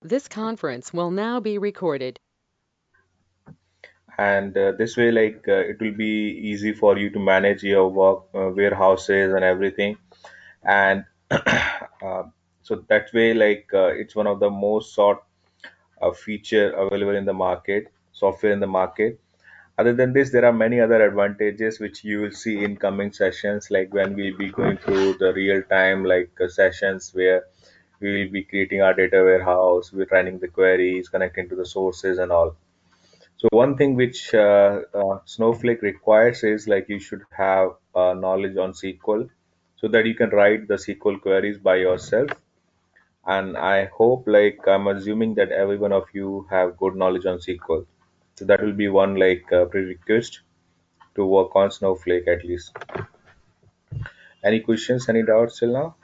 This conference will now be recorded. And this way, it will be easy for you to manage your work, warehouses and everything. And so that way, it's one of the most sought feature available in the market, software in the market. Other than this, there are many other advantages which you will see in coming sessions, like when we'll be going through the real time sessions where we will be creating our data warehouse, we're running the queries, connecting to the sources and all. So one thing which Snowflake requires is like you should have knowledge on SQL so that you can write the SQL queries by yourself. And I hope, I'm assuming that every one of you have good knowledge on SQL. So that will be one prerequisite to work on Snowflake at least. Any questions, any doubts till now?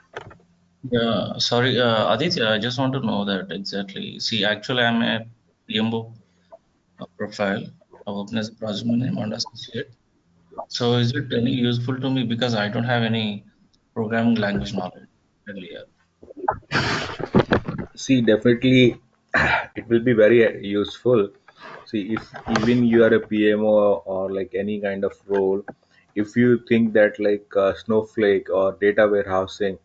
Yeah, sorry, Aditya, I just want to know that exactly. See, actually, I'm a PMO profile. I work as a project manager and associate. So, is it any useful to me because I don't have any programming language knowledge earlier? See, definitely it will be very useful. See, if even you are a PMO or like any kind of role, if you think that Snowflake or data warehousing,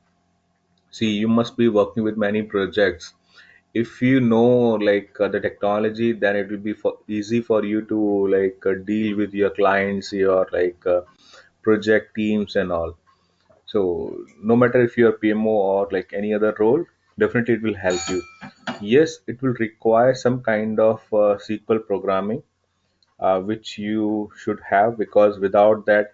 see, you must be working with many projects. If you know the technology, then it will be easy for you to deal with your clients, your project teams and all. So no matter if you're PMO or like any other role, definitely it will help you. Yes, it will require some kind of SQL programming, which you should have, because without that,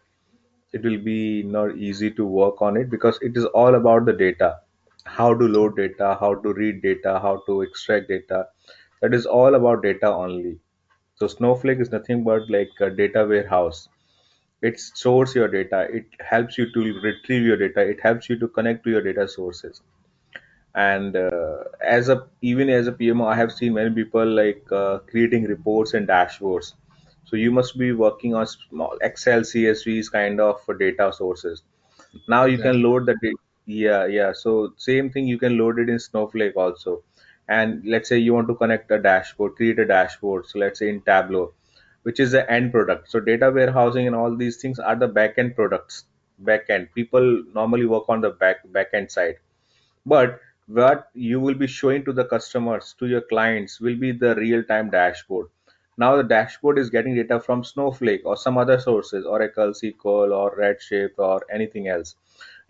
it will be not easy to work on it, because it is all about the data, how to load data, how to read data, how to extract data. That is all about data only. So Snowflake is nothing but like a data warehouse. It stores your data, it helps you to retrieve your data, it helps you to connect to your data sources. And as a even as a PMO, I have seen many people creating reports and dashboards. So you must be working on small Excel, CSVs kind of data sources. Now you can Exactly. load the data. Yeah, yeah, so same thing, you can load it in Snowflake also. And let's say you want to connect a dashboard, create a dashboard, so let's say in Tableau, which is the end product. So data warehousing and all these things are the back end products. Back end people normally work on the back end side, but what you will be showing to the customers, to your clients, will be the real time dashboard. Now the dashboard is getting data from Snowflake or some other sources, Oracle, SQL, or Redshift, or anything else.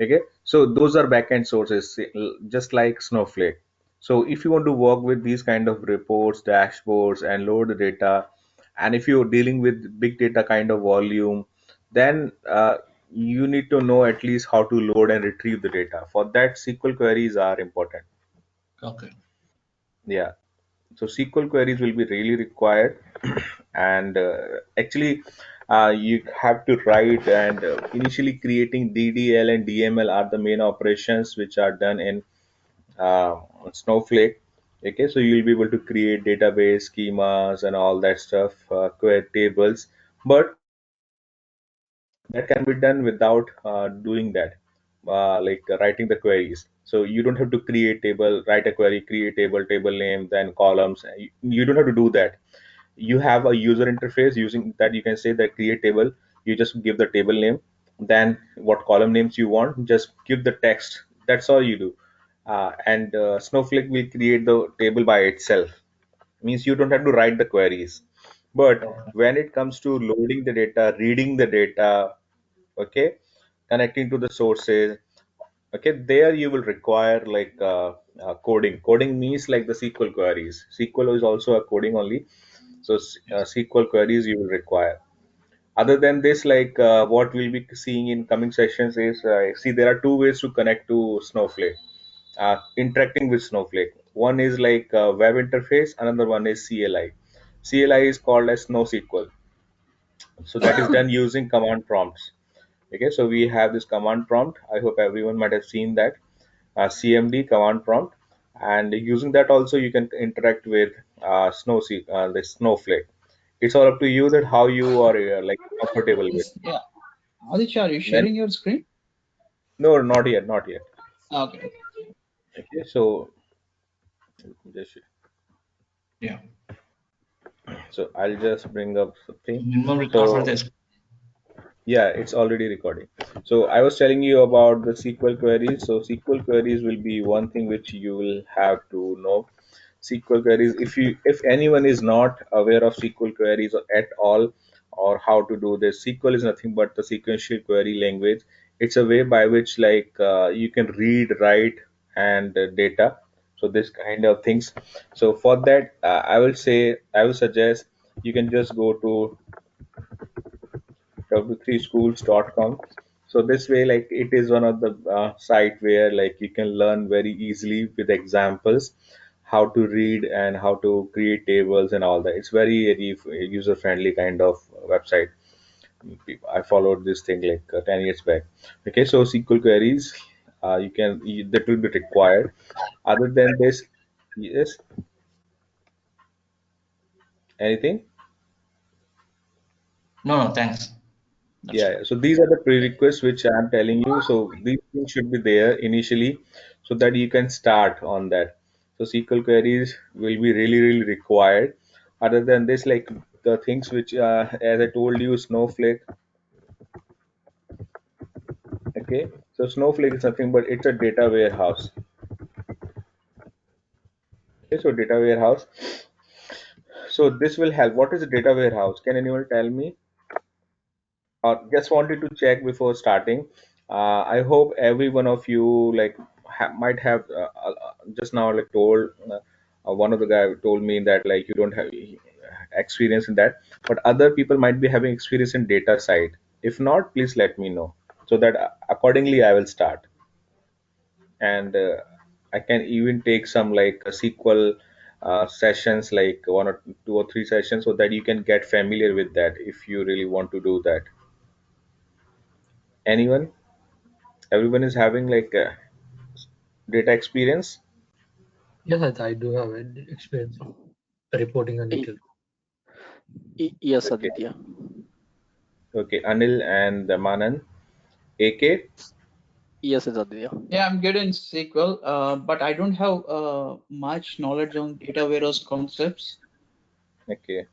Okay, so those are backend sources, just like Snowflake. So if you want to work with these kind of reports, dashboards, and load the data, and if you're dealing with big data kind of volume, then you need to know at least how to load and retrieve the data. For that, SQL queries are important. Okay. Yeah, so SQL queries will be really required. And actually, you have to write, and initially creating DDL and DML are the main operations which are done in Snowflake. Okay, so you'll be able to create database schemas and all that stuff, query tables. But that can be done without doing that, writing the queries. So you don't have to create table, write a query, create table, table name, then columns. You don't have to do that. You have a user interface using that. You can say that create table, you just give the table name, then what column names you want, just give the text. That's all you do. And Snowflake will create the table by itself, means you don't have to write the queries. But Okay. when it comes to loading the data, reading the data, okay, connecting to the sources, okay, there you will require coding means like the SQL queries. SQL is also a coding only. So Yes. SQL queries you will require. Other than this, what we'll be seeing in coming sessions is, see, there are two ways to connect to Snowflake, interacting with Snowflake. One is like web interface, another one is CLI. CLI is called as NoSQL. So that is done using command prompts. Okay, so we have this command prompt. I hope everyone might have seen that, CMD command prompt, and using that also you can interact with the Snowflake. It's all up to you that how you are comfortable with. Yeah. Aditya, are you When sharing your screen? no, not yet, not yet. Okay. Okay, so just Yeah. So I'll just bring up So something. minimum record for So this. yeah, it's already recording. So I was telling you about the SQL queries. So SQL queries will be one thing which you will have to know. SQL queries, if anyone is not aware of SQL queries at all, or how to do this, SQL is nothing but the sequential query language. It's a way by which you can read, write, and data. So this kind of things. So for that, I will suggest you can just go to w3schools.com. So this way, like, it is one of the site where like you can learn very easily with examples how to read and how to create tables and all that. It's very user friendly kind of website. I followed this thing like 10 years back. Okay, so SQL queries, that will be required. Other than this, yes, anything. No, no, thanks. That's Yeah, all. yeah. So these are the prerequisites which I'm telling you. So these things should be there initially so that you can start on that. So SQL queries will be really, really required. Other than this, like the things which, as I told you, Snowflake. Okay. So Snowflake is nothing but it's a data warehouse. Okay. So data warehouse. So this will help. What is a data warehouse? Can anyone tell me? Just wanted to check before starting. I hope every one of you might have just now like told one of the guy told me that like you don't have experience in that, but other people might be having experience in data side. If not, please let me know so that accordingly I will start, and I can even take some like SQL sessions, like one or two or three sessions, so that you can get familiar with that if you really want to do that. Anyone? Everyone is having data experience. Yes, I do have an experience in reporting and Y- detail. Yes, Okay, Aditya. okay. Anil and Manan. AK. Yes, yes, Aditya. Yeah, I'm good in SQL, but I don't have much knowledge on data warehouse concepts. Okay.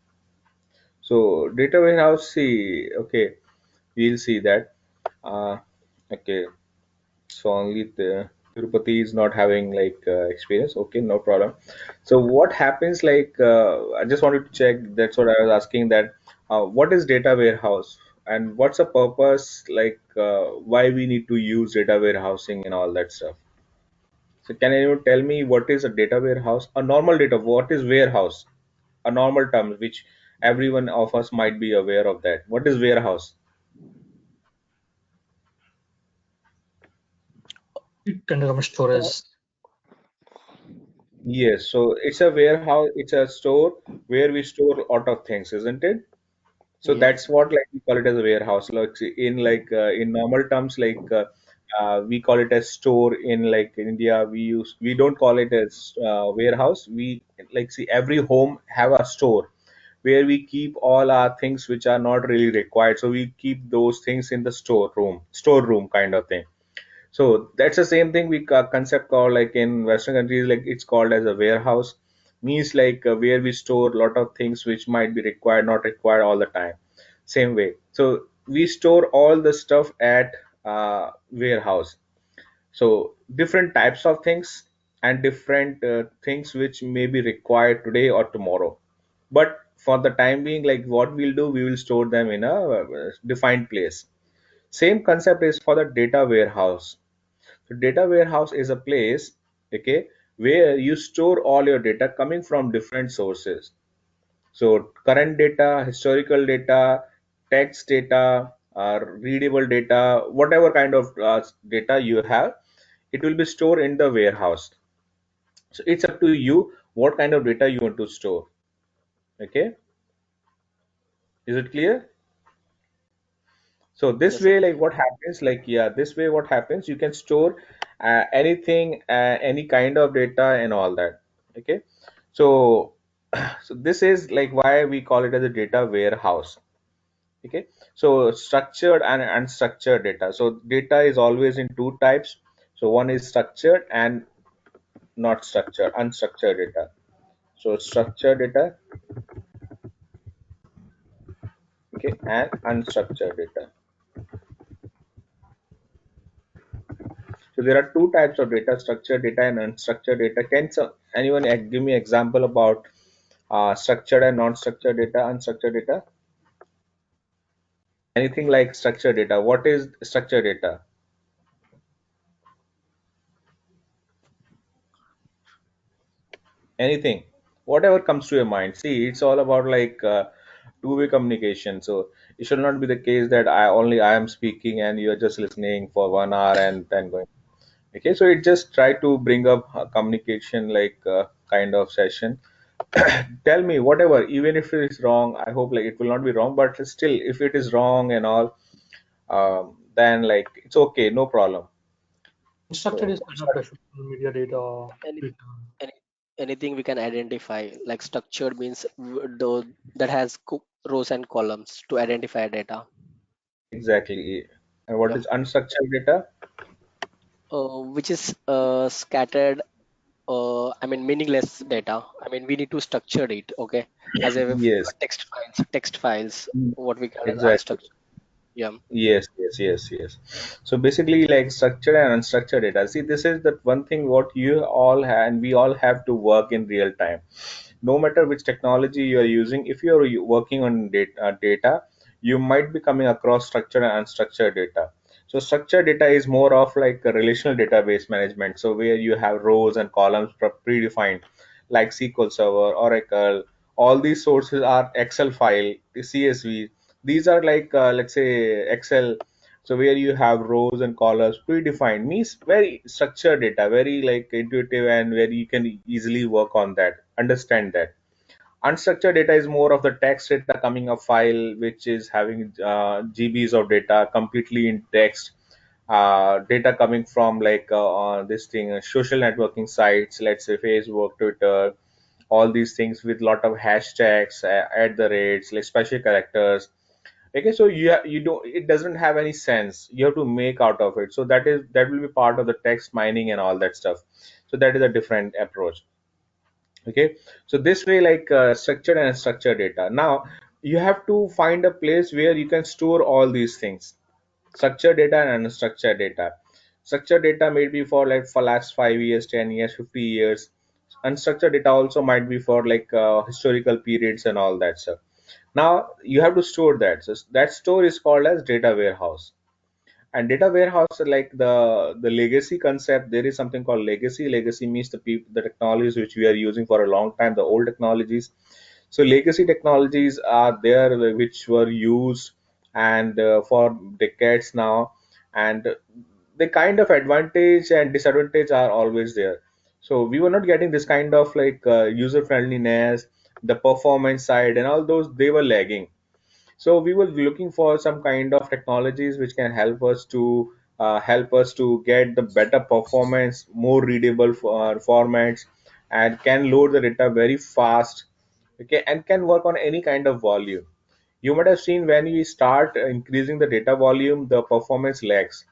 So data warehouse. See. Okay, we'll see that. Uh, okay. So only the Tirupati is not having experience. Okay, no problem. So what happens? I just wanted to check. That's what I was asking. That what is data warehouse and what's the purpose? Why we need to use data warehousing and all that stuff. So can you tell me what is a data warehouse? A normal data, what is warehouse? A normal term which everyone of us might be aware of that. What is warehouse? It can come Uh, storage. Yes, so it's a warehouse, it's a store where we store a lot of things, isn't it? So yeah. that's what like we call it as a warehouse. In normal terms, we call it as store. In like in India, we don't call it as warehouse. We like see every home have a store where we keep all our things which are not really required. So we keep those things in the storeroom kind of thing. So that's the same thing we concept called like in Western countries, like it's called as a warehouse, means where we store a lot of things which might be required, not required all the time. Same way. So we store all the stuff at warehouse. So different types of things and different things which may be required today or tomorrow. But for the time being, like what we'll do, we will store them in a defined place. Same concept is for the data warehouse. So data warehouse is a place, okay, where you store all your data coming from different sources. So current data, historical data, text data, readable data, whatever kind of data you have, it will be stored in the warehouse. So it's up to you what kind of data you want to store. Okay, is it clear? So this Yes, way, like Aditya. what happens, this way what happens, you can store anything, any kind of data and all that. Okay, so so this is like why we call it as a data warehouse. Okay, so structured and unstructured data. So data is always in two types. So one is structured and not structured, unstructured data. So structured data, okay, and unstructured data. So there are two types of data: structured data and unstructured data. Can anyone give me example about structured and non-structured data, unstructured data? Anything like structured data. What is structured data? Anything, whatever comes to your mind. See, it's all about like two-way communication. So it should not be the case that I am speaking and you're just listening for 1 hour and then going. Okay, so it just try to bring up communication like kind of session. Tell me whatever, even if it is wrong. I hope like it will not be wrong, but still, if it is wrong and all, then like it's okay, no problem. Unstructured So is kind of like social media data, Any, Twitter. any anything we can identify, like structured means that has rows and columns to identify data. exactly. And what Yeah. is unstructured data? Which is scattered, I mean meaningless data. I mean we need to structure it, okay, as a Yes. text files, what we call as Exactly. unstructured. Yeah. Yes, yes, yes, yes. So basically, like structured and unstructured data. See, this is the one thing what you all have, and we all have to work in real time. No matter which technology you are using, if you are working on data, you might be coming across structured and unstructured data. So structured data is more of like a relational database management. So where you have rows and columns predefined, like SQL Server, Oracle. All these sources are Excel file, CSV. These are like let's say Excel. So where you have rows and columns predefined means very structured data, very like intuitive and where you can easily work on that, understand that. Unstructured data is more of the text data coming a file which is having GBs of data completely in text. Data coming from like this thing, social networking sites, let's say Facebook, Twitter, all these things with lot of hashtags, at the rates, like special characters. Okay, so you don't, it doesn't have any sense. You have to make out of it. So that will be part of the text mining and all that stuff. So that is a different approach. Okay, so this way like structured and unstructured data. Now you have to find a place where you can store all these things: structured data and unstructured data. Structured data may be for like for last 5 years, 10 years, 50 years. Unstructured data also might be for like historical periods and all that stuff. Now you have to store that. So that store is called as data warehouse. And data warehouse, like the legacy concept, there is something called legacy. Legacy means the technologies which we are using for a long time, the old technologies. So legacy technologies are there which were used and for decades now, and the kind of advantage and disadvantage are always there. So we were not getting this kind of like user friendliness, the performance side and all those, they were lagging. So we were looking for some kind of technologies which can help us to get the better performance, more readable formats, and can load the data very fast. Okay, and can work on any kind of volume. You might have seen when we start increasing the data volume, the performance lags.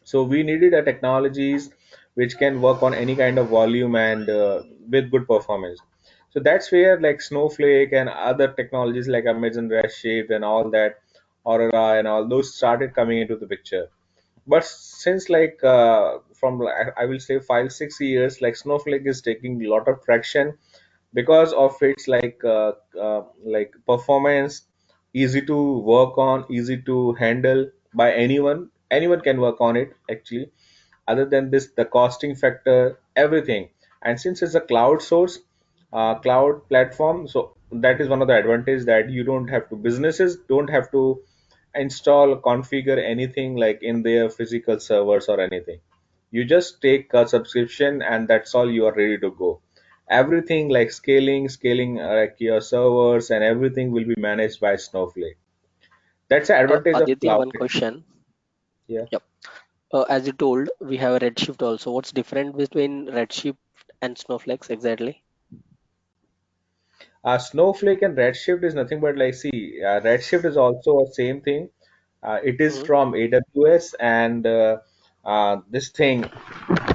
So we needed a technologies which can work on any kind of volume and with good performance. So that's where like Snowflake and other technologies like Amazon Redshift and all that, Aurora and all those started coming into the picture. But since like from I will say 5 6 years, like Snowflake is taking a lot of traction because of its like performance, easy to work on, easy to handle by anyone. Anyone can work on it actually. Other than this, the costing factor, everything. And since it's a cloud source, cloud platform, so that is one of the advantage, that you don't have to, businesses don't have to install, configure anything like in their physical servers or anything. You just take a subscription and that's all, you are ready to go. Everything like scaling like your servers and everything will be managed by Snowflake. That's the advantage of Aditya, cloud. one question. Yeah. Yep. As you told, we have a Redshift also. What's different between Redshift and Snowflakes exactly? Snowflake and Redshift is nothing but like, see, Redshift is also a same thing. It is Hmm. from AWS, and this thing,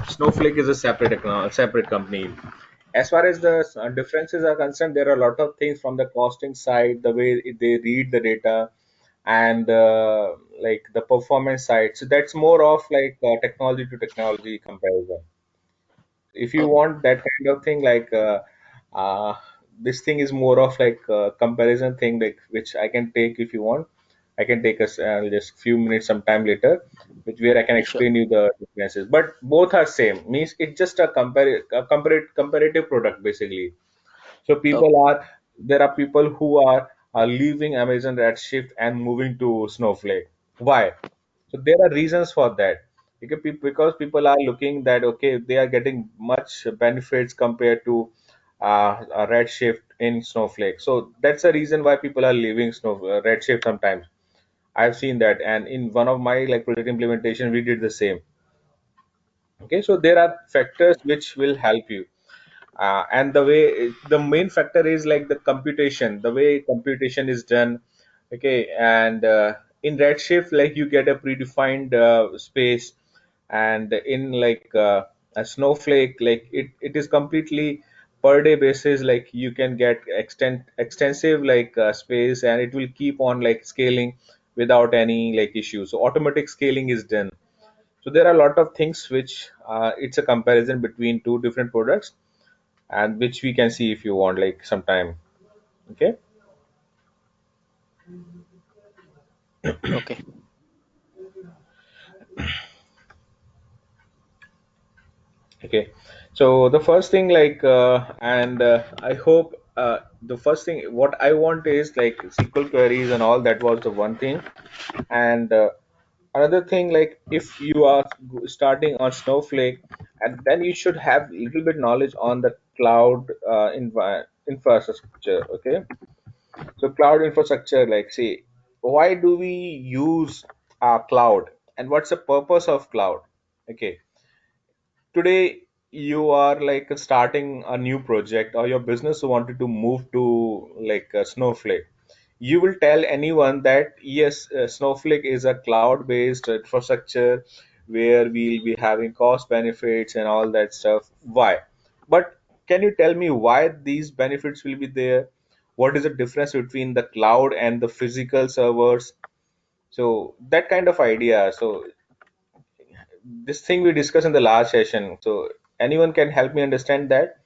Snowflake is a separate separate company. As far as the differences are concerned, there are a lot of things from the costing side, the way they read the data, and like the performance side. So that's more of like technology to technology comparison. If you Oh, want that kind of thing, like uh, this thing is more of like a comparison thing, like which I can take if you want. I can take us just few minutes sometime later, which where I can sure. explain you the differences. But both are same. Means it's just a comparative product basically. So Okay, there are people who are leaving Amazon Redshift and moving to Snowflake. Why? So there are reasons for that. Because people are looking that okay, they are getting much benefits compared to a Redshift in Snowflake. So that's the reason why people are leaving Redshift sometimes. I've seen that, and in one of my like project implementation, we did the same. Okay, so there are factors which will help you, and the main factor is like the computation, the way computation is done. Okay, and in Redshift, like you get a predefined space, and in like a Snowflake, like it is completely per day basis. Like you can get extensive like space, and it will keep on like scaling without any like issue. So automatic scaling is done. So there are a lot of things which it's a comparison between two different products, and which we can see if you want like sometime. Okay. okay, Okay, so the first thing like and I hope the first thing what I want is like SQL queries and all. That was the one thing. And another thing, like if you are starting on Snowflake, and then you should have little bit knowledge on the cloud infrastructure. Okay, so cloud infrastructure, like see, why do we use cloud, and what's the purpose of cloud? Okay, today you are like starting a new project, or your business wanted to move to like Snowflake. You will tell anyone that yes, Snowflake is a cloud based infrastructure where we'll be having cost benefits and all that stuff. Why? But can you tell me why these benefits will be there? What is the difference between the cloud and the physical servers? So that kind of idea. So this thing we discussed in the last session. So anyone can help me understand that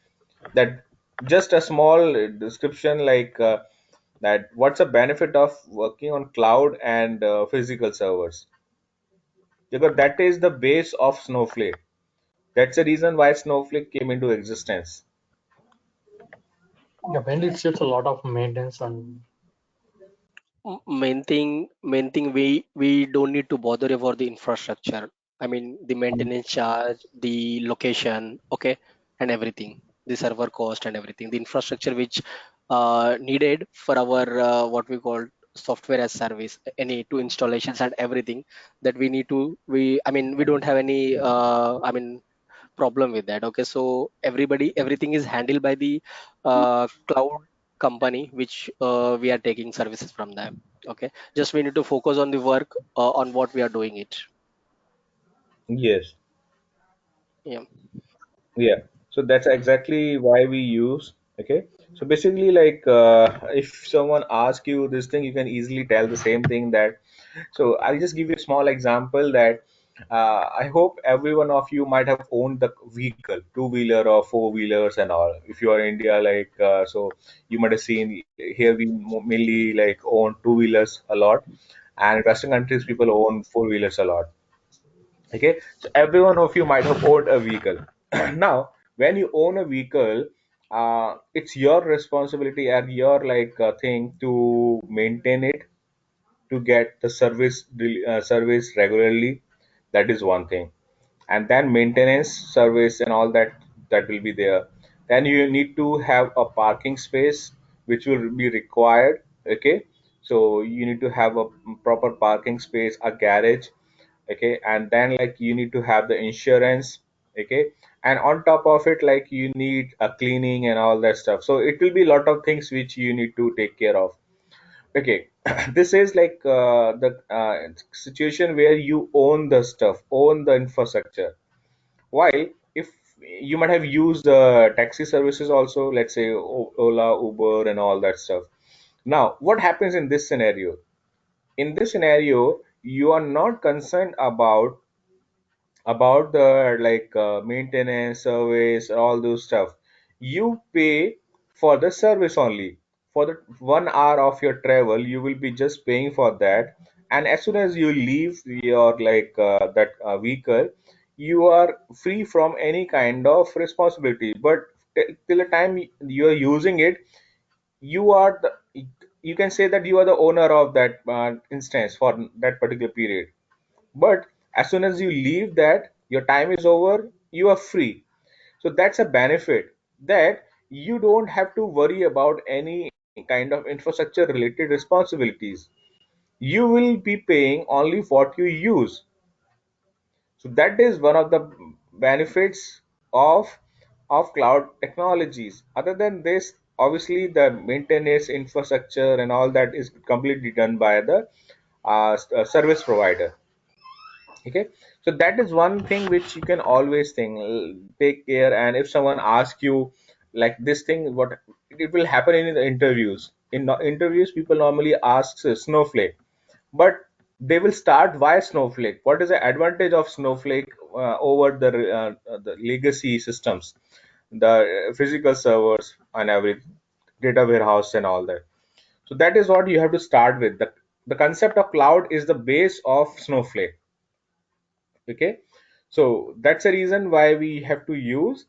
just a small description like that. What's the benefit of working on cloud and physical servers? Because that is the base of Snowflake. That's the reason why Snowflake came into existence. Yeah, mainly it's just a lot of maintenance and main thing we don't need to bother about the infrastructure. I mean the maintenance charge, the location, okay, and everything, the server cost and everything, the infrastructure which needed for our what we call software as service, any to installations and everything that we need to we don't have any problem with that. Okay, so everything is handled by the cloud company which we are taking services from them. Okay, just we need to focus on the work, on what we are doing it. Yes. Yeah. Yeah, so that's exactly why we use. Okay, so basically, like if someone asks you this thing, you can easily tell the same thing that. So I'll just give you a small example that I hope every one of you might have owned the vehicle, two-wheeler or four-wheelers and all. If you are in India, like so, you might have seen here we mainly like own two-wheelers a lot, and Western countries people own four-wheelers a lot. Okay, so every one of you might have owned a vehicle. Now when you own a vehicle, it's your responsibility and your like thing to maintain it, to get the service regularly. That is one thing. And then maintenance service and all that will be there. Then you need to have a parking space which will be required. Okay, so you need to have a proper parking space, a garage. Okay, and then like you need to have the insurance. Okay, and on top of it, like you need a cleaning and all that stuff. So it will be a lot of things which you need to take care of. Okay, this is like the situation where you own the stuff, own the infrastructure. While if you might have used taxi services also, let's say Ola, Uber, and all that stuff. Now, what happens in this scenario? In this scenario, you are not concerned about the maintenance, service, all those stuff. You pay for the service only. For the 1 hour of your travel, you will be just paying for that. And as soon as you leave your that vehicle, you are free from any kind of responsibility. But till the time you are using it, you are the, you can say that you are the owner of that instance for that particular period. But as soon as you leave that, your time is over, you are free. So that's a benefit, that you don't have to worry about any kind of infrastructure related responsibilities. You will be paying only what you use. So that is one of the benefits of cloud technologies. Other than this, obviously the maintenance, infrastructure, and all that is completely done by the service provider. Okay, so that is one thing which you can always think, take care. And if someone asks you like this thing, what it will happen in the interviews, in interviews people normally ask Snowflake, but they will start why Snowflake, what is the advantage of Snowflake over the legacy systems, the physical servers and every data warehouse and all that. So that is what you have to start with. The concept of cloud is the base of Snowflake. Okay, so that's the reason why we have to use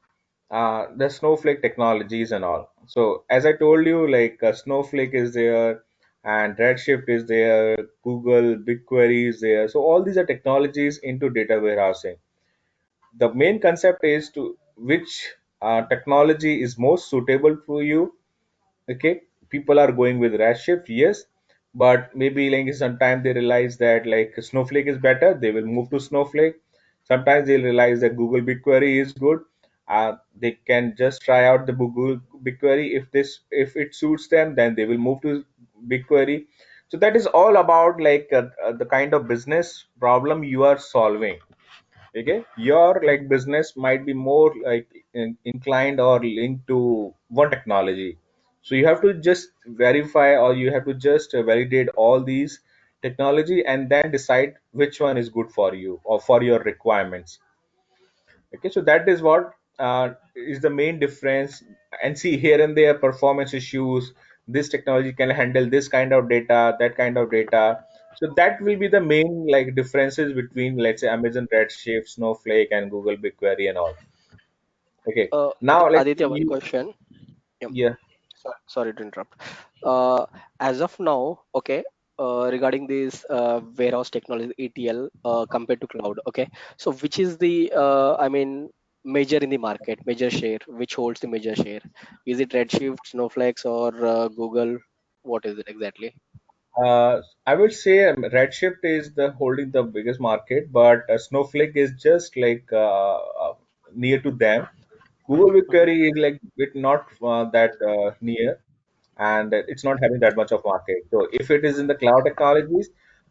the Snowflake technologies and all. So as I told you, Snowflake is there, and Redshift is there, Google BigQuery is there. So all these are technologies into data warehousing. The main concept is to which technology is most suitable for you. Okay, people are going with Redshift, yes, but maybe like sometime they realize that like Snowflake is better, they will move to Snowflake. Sometimes they'll realize that Google BigQuery is good. They can just try out the Google BigQuery. If it suits them, then they will move to BigQuery. So that is all about the kind of business problem you are solving. Okay, your business might be more inclined or linked to one technology. So you have to just verify, or you have to just validate all these technology, and then decide which one is good for you or for your requirements. Okay, so that is what is the main difference. And see, here and there performance issues, this technology can handle this kind of data, that kind of data. So that will be the main differences between, let's say, Amazon Redshift, Snowflake, and Google BigQuery and all. Okay, now Aditya, one you, question. Yeah, yeah. sorry to interrupt. As of now, okay, regarding this warehouse technology ETL compared to cloud, okay. So which is the major in the market, major share, which holds the major share? Is it Redshift, Snowflakes, or Google? What is it exactly? I would say Redshift is the holding the biggest market, but Snowflake is just near to them. Google Mhm. BigQuery is like bit not that near, and it's not having that much of market. So if it is in the cloud technologies,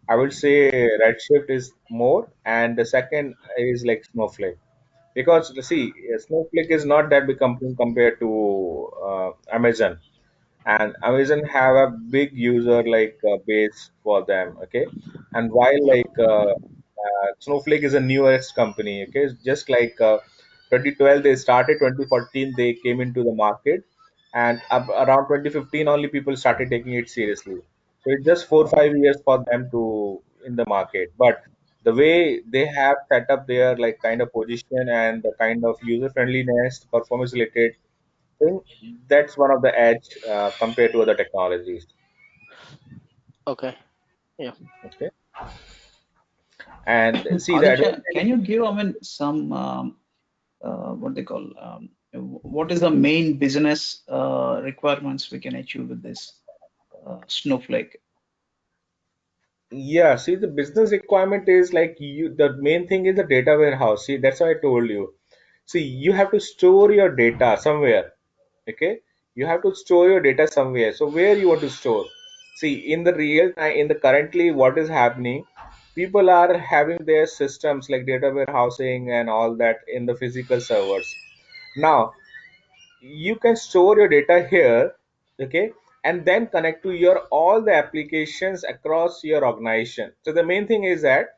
I would say Redshift is more, and the second is like Snowflake. Because see, Snowflake is not that big company compared to Amazon, and Amazon have a big user base for them. Okay, and while Mhm. Snowflake is a newest company. Okay, it's just 2012 they started, 2014 they came into the market, and around 2015 only people started taking it seriously. So it's just 4 5 years for them to in the market. But the way they have set up their kind of position and the kind of user friendliness, performance related thing, that's one of the edge compared to other technologies. Okay. Yeah. Okay, and see the Aditya, advantage. can you give, some what they call, what is the main business requirements we can achieve with this Snowflake? Yeah, see, the business requirement is like you, the main thing is the data warehouse. See, that's why I told you. See, you have to store your data somewhere. Okay, you have to store your data somewhere. So where you want to store? See, in the real time, in the currently what is happening, people are having their systems like data warehousing and all that in the physical servers. Now you can store your data here, okay, and then connect to your all the applications across your organization. So the main thing is that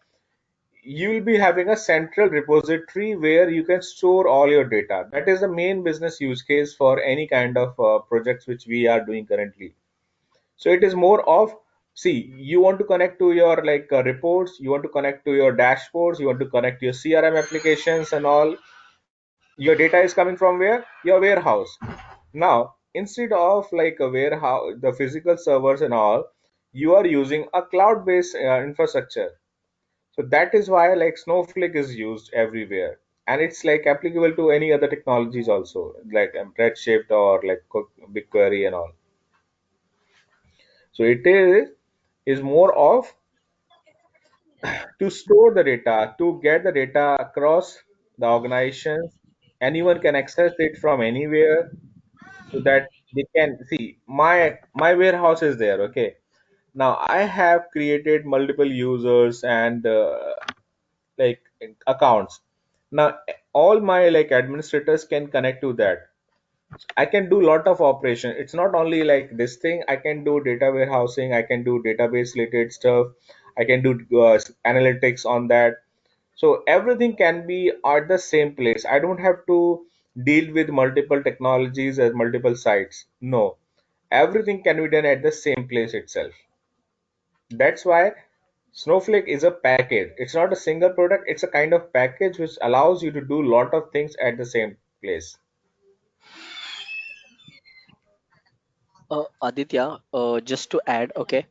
you will be having a central repository where you can store all your data. That is the main business use case for any kind of projects which we are doing currently. So it is more of, see, you want to connect to your like reports, you want to connect to your dashboards, you want to connect to your CRM applications and all. Your data is coming from where? Your warehouse. Now, instead of like a warehouse, the physical servers and all, you are using a cloud-based infrastructure. So that is why like Snowflake is used everywhere, and it's like applicable to any other technologies also, like Redshift or like BigQuery and all. So it is more of to store the data, to get the data across the organizations. Anyone can access it from anywhere, so that they can see my warehouse is there. Okay, now I have created multiple users and like accounts. Now all my like administrators can connect to that. I can do lot of operation. It's not only like this thing. I can do data warehousing, I can do database related stuff, I can do analytics on that. So everything can be at the same place. I don't have to deal with multiple technologies at multiple sites. No, everything can be done at the same place itself. That's why Snowflake is a package. It's not a single product, it's a kind of package which allows you to do lot of things at the same place. Aditya, just to add, okay.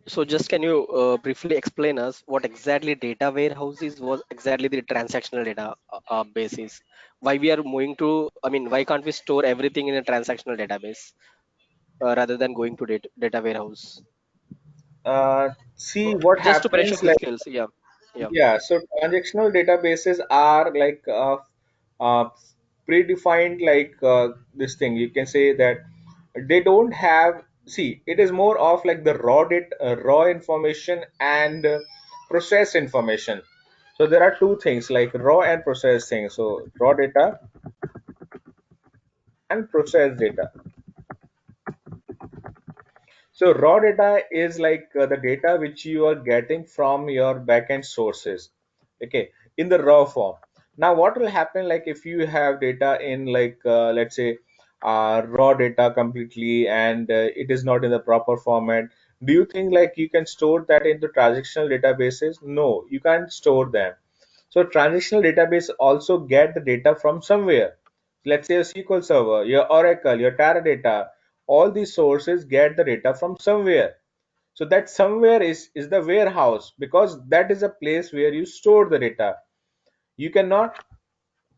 So just can you briefly explain us what exactly data warehouse is? Was exactly the transactional data basis? Why we are moving to? I mean, why can't we store everything in a transactional database rather than going to data warehouse? See what Just to brush up happens the like. skills. Yeah, yeah. Yeah, so transactional databases are like uh, predefined, like this thing. You can say that they don't have. See, it is more of like the raw information and process information. So there are two things like raw and process things. So raw data and process data. So raw data is like the data which you are getting from your backend sources, okay, in the raw form. Now, what will happen like if you have data in like let's say raw data completely and it is not in the proper format? Do you think like you can store that into transactional databases? No, you can't store them. So transactional database also get the data from somewhere. Let's say a SQL Server, your Oracle, your Teradata, all these sources get the data from somewhere. So that somewhere is the warehouse, because that is a place where you store the data. You cannot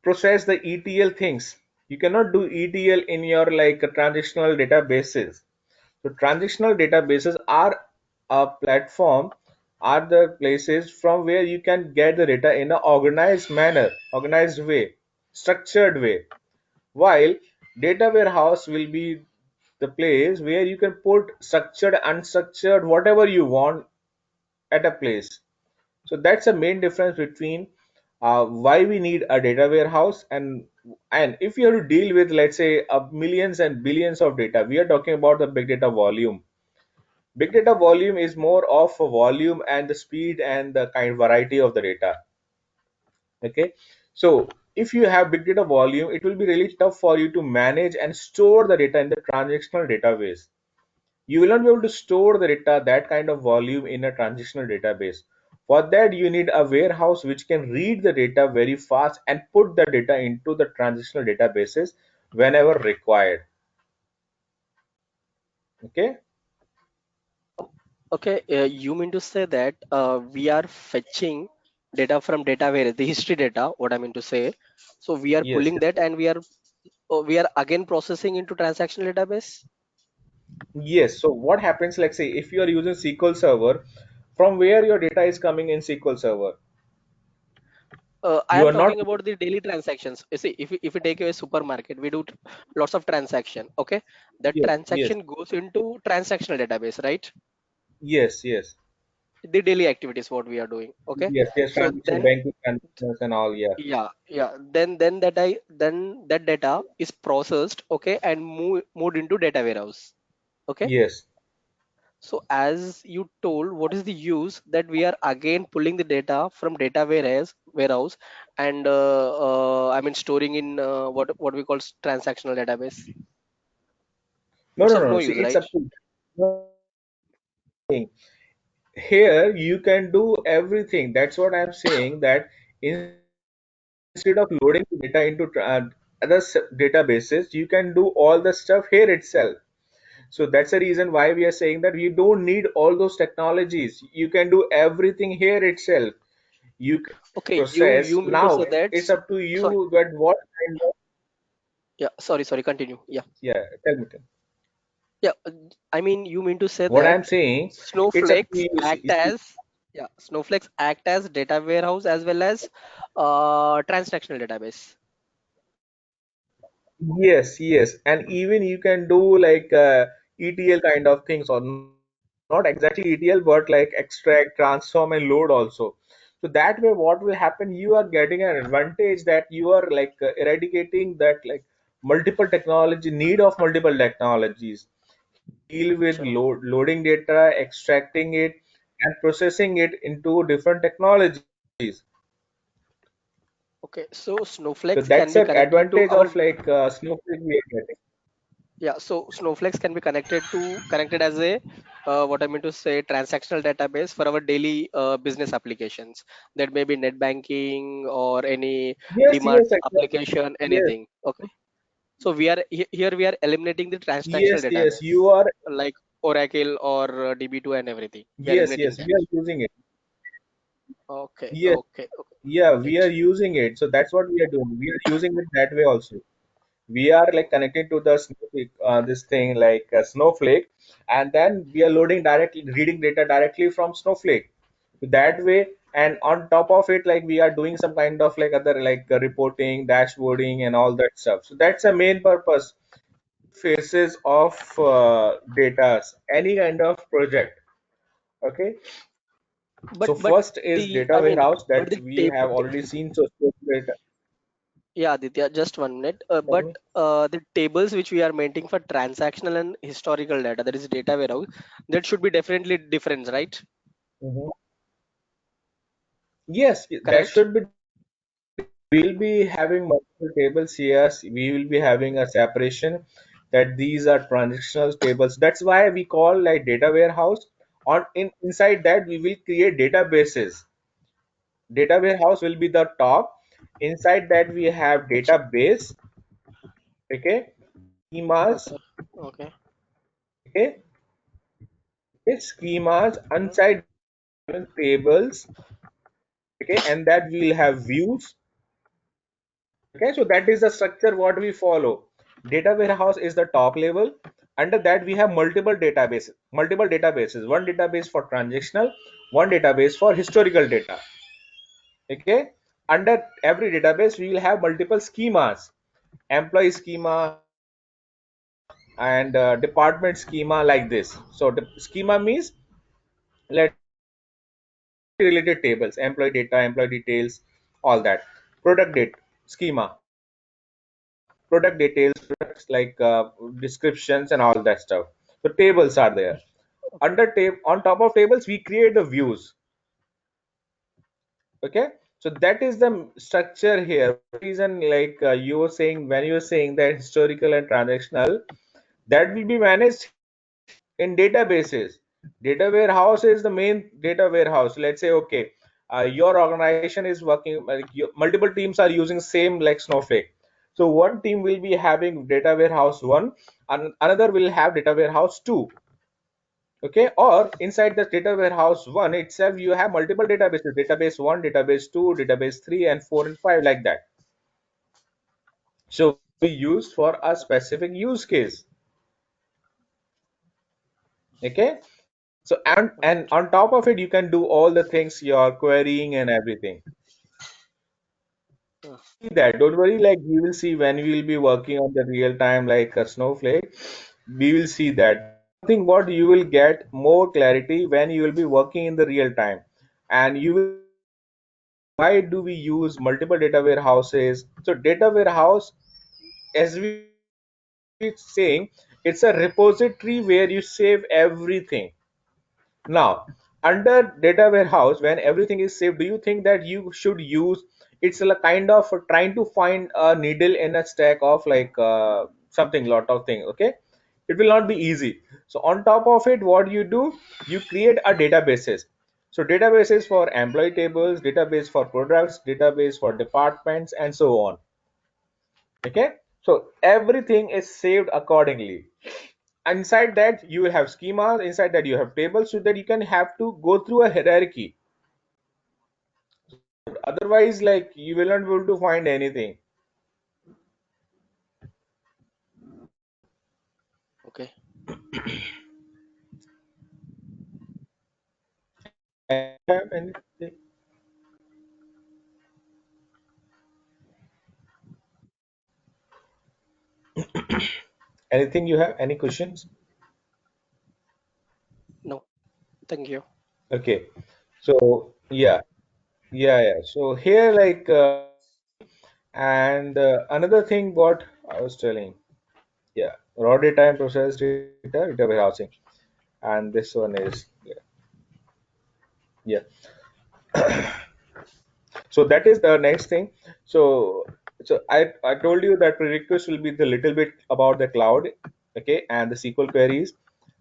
process the ETL things. You cannot do ETL in your like transactional databases. So transitional databases are a platform, are the places from where you can get the data in an organized manner, organized way, structured way. While data warehouse will be the place where you can put structured, unstructured, whatever you want at a place. So that's the main difference between why we need a data warehouse, and if you have to deal with let's say millions and billions of data, we are talking about the big data volume. Big data volume is more of a volume and the speed and the kind variety of the data. Okay, so if you have big data volume, it will be really tough for you to manage and store the data in the transactional database. You will not be able to store the data that kind of volume in a transactional database. For that, you need a warehouse which can read the data very fast and put the data into the transactional databases whenever required. Okay. Okay, you mean to say that we are fetching data from data where the history data? What I mean to say, so we are Yes. pulling that and we are again processing into transactional database. Yes. So what happens, like say, if you are using SQL Server, from where your data is coming in SQL Server, I you am are not. talking about the daily transactions. You see, if we take a supermarket, we do lots of transaction. Okay, that Yes. Yes. transaction goes into transactional database, right? Yes. Yes. the daily activities what we are doing. Okay, Yes, yes, so transaction, then banking transactions and all. Yeah. yeah, then that data is processed, okay, and moved into data warehouse. Okay, Yes. so as you told, what is the use that we are again pulling the data from data warehouse and I mean storing in what we call transactional database? No, It's no, of no, no no. See, use, it's right? up to you. Here you can do everything. That's what I'm saying. That instead of loading the data into databases, you can do all the stuff here itself. So that's the reason why we are saying that you don't need all those technologies. You can do everything here itself. You can Okay, process. you mean to Now say that it's up to sorry, you that what kind of, yeah, sorry, continue. Yeah, yeah, tell me. yeah. I mean, you mean to say What that I'm saying, it's up to snowflakes you. act See, as yeah, snowflakes act as data warehouse as well as transactional database. yes, yes, and even you can do like ETL kind of things, or not exactly ETL, but like extract, transform, and load also. So that way, what will happen? You are getting an advantage that you are like eradicating that like multiple technology need of multiple technologies. Deal with Sure. loading data, extracting it, and processing it into different technologies. Okay, so So snowflakes that's can be an connected to advantage our of like Snowflake we are getting. yeah. So snowflakes can be connected as a what I mean to say transactional database for our daily business applications. That may be net banking or any Yes, DMART yes, exactly. application, Yes, anything. Okay. So here we are eliminating the transactional yes, yes. database You are, like Oracle or DB2 and everything. We are yes, eliminating yes. them. We are using it. Okay, Yes, okay, okay. yeah, we are Great. using it. So that's what we are doing. We are using it that way also. We are like connected to the Snowflake, this thing like Snowflake, and then we are loading directly, reading data directly from Snowflake. That way, and on top of it, like we are doing some kind of like other like reporting, dashboarding, and all that stuff. So that's the main purpose. Phases of data, any kind of project. Okay. But So first is the data I mean warehouse but that the we table. have already seen. So data. Yeah, Aditya, just 1 minute. Tell But me. the tables which we are maintaining for transactional and historical data, that is data warehouse, that should be definitely different, right? Mhm. Yes, that Correct? should be. We'll be having multiple tables here. We will be having a separation that these are transactional tables. That's why we call like data warehouse. Inside that we will create databases. Data warehouse will be the top. Inside that we have Acha. database. Okay, schemas. Okay. Okay. Okay, schemas. Mhm. Inside tables. Okay, and that we'll have views. Okay, so that is the structure what we follow. Data warehouse is the top level. Under that we have multiple databases. Multiple databases. One database for transactional, one database for historical data. Okay. Under every database we will have multiple schemas. Employee schema and department schema like this. So the schema means, let's say, related tables, employee data, employee details, all that. Product data schema, product details, products like descriptions and all that stuff. So tables are there. Under on top of tables, we create the views. Okay, so that is the structure here. Reason like you were saying when you were saying that historical and transactional that will be managed in databases. Data warehouse is the main data warehouse. Let's say okay, your organization is working like multiple teams are using same like Snowflake. So one team will be having data warehouse one, and another will have data warehouse two. Okay, or inside the data warehouse one itself, you have multiple databases: database one, database two, database three, and four and five like that. So we use for a specific use case. Okay, so and Right. on top of it, you can do all the things you're querying and everything. Uh, See that. Don't worry. Like we will see when we will be working on the real time like a Snowflake. We will see that. something what you will get more clarity when you will be working in the real time, and you will why do we use multiple data warehouses. So data warehouse, as we saying, it's a repository where you save everything. Now, under data warehouse, when everything is saved, do you think that you should use, it's a kind of trying to find a needle in a stack of like something, lot of things, okay? It will not be easy. So on top of it, what you do, you create a databases. So databases for employee tables, database for products, database for departments, and so on. Okay, so everything is saved accordingly. Inside that you will have schemas, inside that you have tables, so that you can have to go through a hierarchy. Otherwise, like, you will not be able to find anything. Okay. Have anything, anything you have, any questions? No, thank you. Okay, so yeah, so here, like, and another thing what I was telling, yeah, raw data and processed data warehousing, and this one is, yeah. So that is the next thing. So I told you that prerequisite will be the little bit about the cloud, okay, and the SQL queries,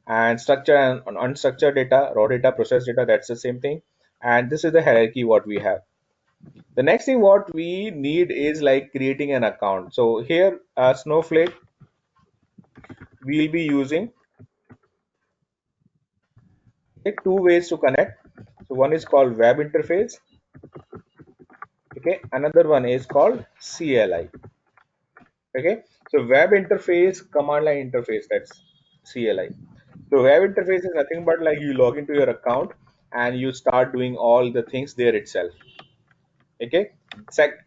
and structured and unstructured data, raw data, processed data, that's the same thing. And this is the hierarchy what we have. The next thing what we need is like creating an account. So here, Snowflake, we'll be using, okay, two ways to connect. So one is called web interface, okay, another one is called CLI. Okay, so web interface, command line interface, that's CLI. So web interface is nothing but like you log into your account and you start doing all the things there itself. Okay,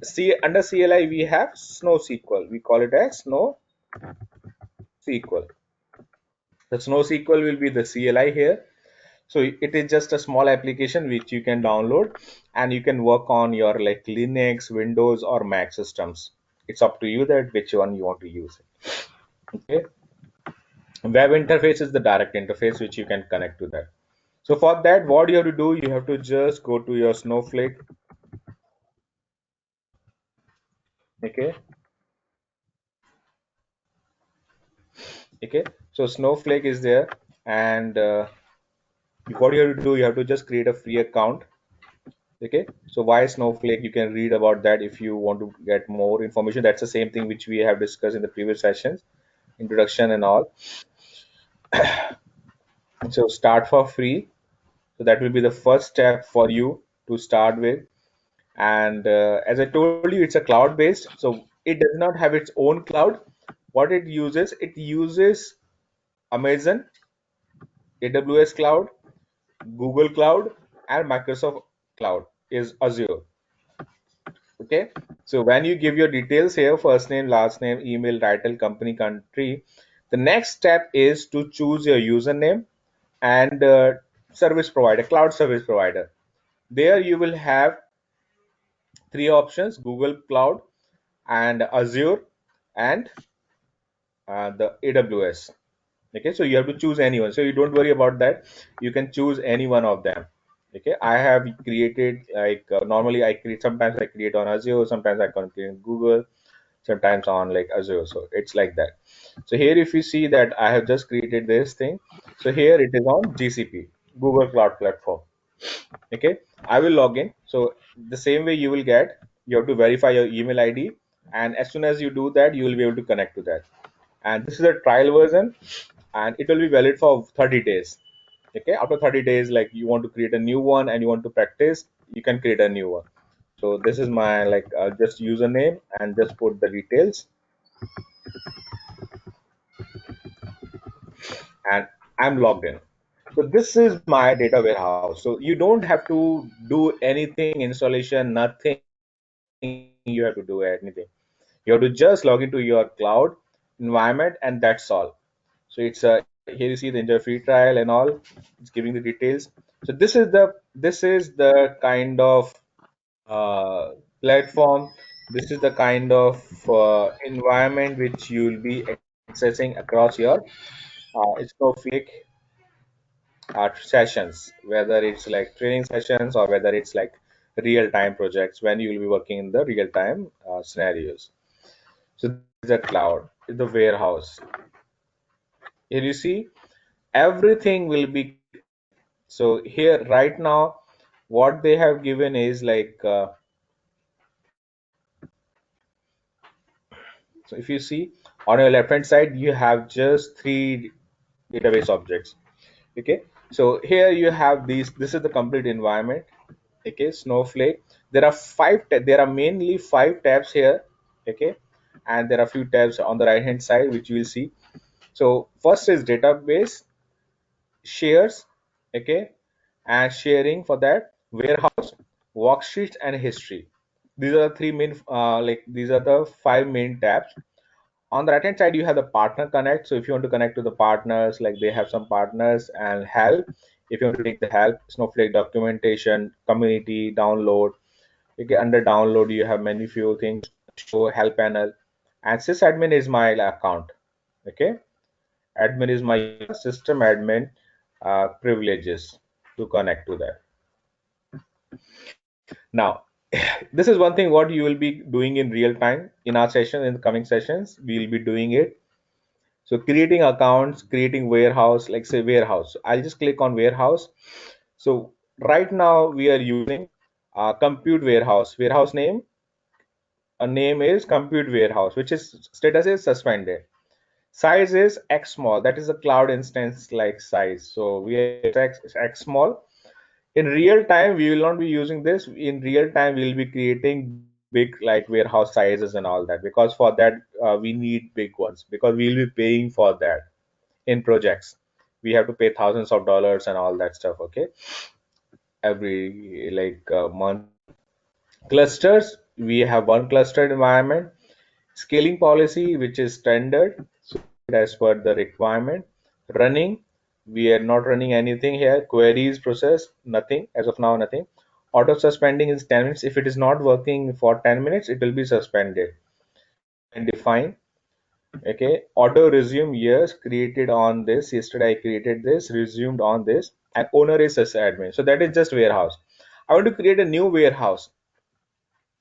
see, under CLI we have Snow SQL. We call it as Snow SQL. The Snow SQL will be the CLI here. So it is just a small application which you can download, and you can work on your like Linux, Windows, or Mac systems. It's up to you that which one you want to use. Okay, web interface is the direct interface which you can connect to that. So for that, what you have to do, you have to just go to your Snowflake. Okay, okay, so Snowflake is there, and what you have to do, you have to just create a free account. Okay, so why Snowflake, you can read about that if you want to get more information. That's the same thing which we have discussed in the previous sessions, introduction and all. So start for free. So that will be the first step for you to start with. And as I told you, it's a cloud based, so it does not have its own cloud. What it uses Amazon, AWS cloud, Google cloud, and Microsoft cloud is Azure. Okay, so when you give your details here, first name, last name, email, title, company, country, the next step is to choose your username and service provider, cloud service provider. There you will have three options: Google cloud, and Azure, and the AWS. Okay, so you have to choose anyone. So you don't worry about that. You can choose any one of them. Okay, I have created like normally I create, sometimes I create on Azure, sometimes I can create in Google, sometimes on like Azure. So it's like that. So here, if you see that I have just created this thing, so here it is on GCP, Google Cloud Platform. Okay, I will log in. So the same way you will get, you have to verify your email ID, and as soon as you do that, you will be able to connect to that. And this is a trial version, and it will be valid for 30 days. Okay, after 30 days, like you want to create a new one and you want to practice, you can create a new one. So this is my like just username and just put the details, and I'm logged in. So this is my data warehouse. So you don't have to do anything, installation, nothing. You have to do anything. You have to just log into your cloud environment, and that's all. So it's a Here you see the enjoy free trial and all. It's giving the details. So this is the kind of uh, platform. This is the kind of environment which you will be accessing across your Snowflake sessions, whether it's like training sessions or whether it's like real time projects when you will be working in the real time scenarios. So this is the cloud, the warehouse. Here you see everything will be connected. So here right now, what they have given is like so if you see on your left hand side, you have just three database objects. Okay, so here you have these. This is the complete environment. Okay, Snowflake. There are there are mainly five tabs here. Okay, and there are few tabs on the right hand side which you will see. So first is database shares. Okay, and sharing for that warehouse, worksheets, and history. These are the three main these are the five main tabs. On the right hand side you have the partner connect. So if you want to connect to the partners, like they have some partners and help. If you want to take the help, Snowflake documentation, community, download. Okay, under download you have many few things. Show help panel, and sysadmin is my account. Okay, admin is my system admin privileges to connect to that. Now this is one thing what you will be doing in real time in our session. In the coming sessions we will be doing it. So creating accounts, creating warehouse, like say warehouse. I'll just click on warehouse. So right now we are using compute warehouse. Warehouse name, a name is compute warehouse, which is status is suspended. Size is X small. That is a cloud instance like size. So we are X small. In real time, we will not be using this. In real time, we will be creating big like warehouse sizes and all that, because for that we need big ones, because we will be paying for that in projects. We have to pay thousands of dollars and all that stuff. Okay, every month. Clusters, we have one clustered environment. Scaling policy, which is standard, so as per the requirement. Running, we are not running anything here. Queries process, nothing as of now, nothing. Auto suspending is 10 minutes. If it is not working for 10 minutes, it will be suspended. And define. Okay, auto resume, yes, created on this. Yesterday I created this, resumed on this, and owner is sysadmin. So that is just warehouse. I want to create a new warehouse.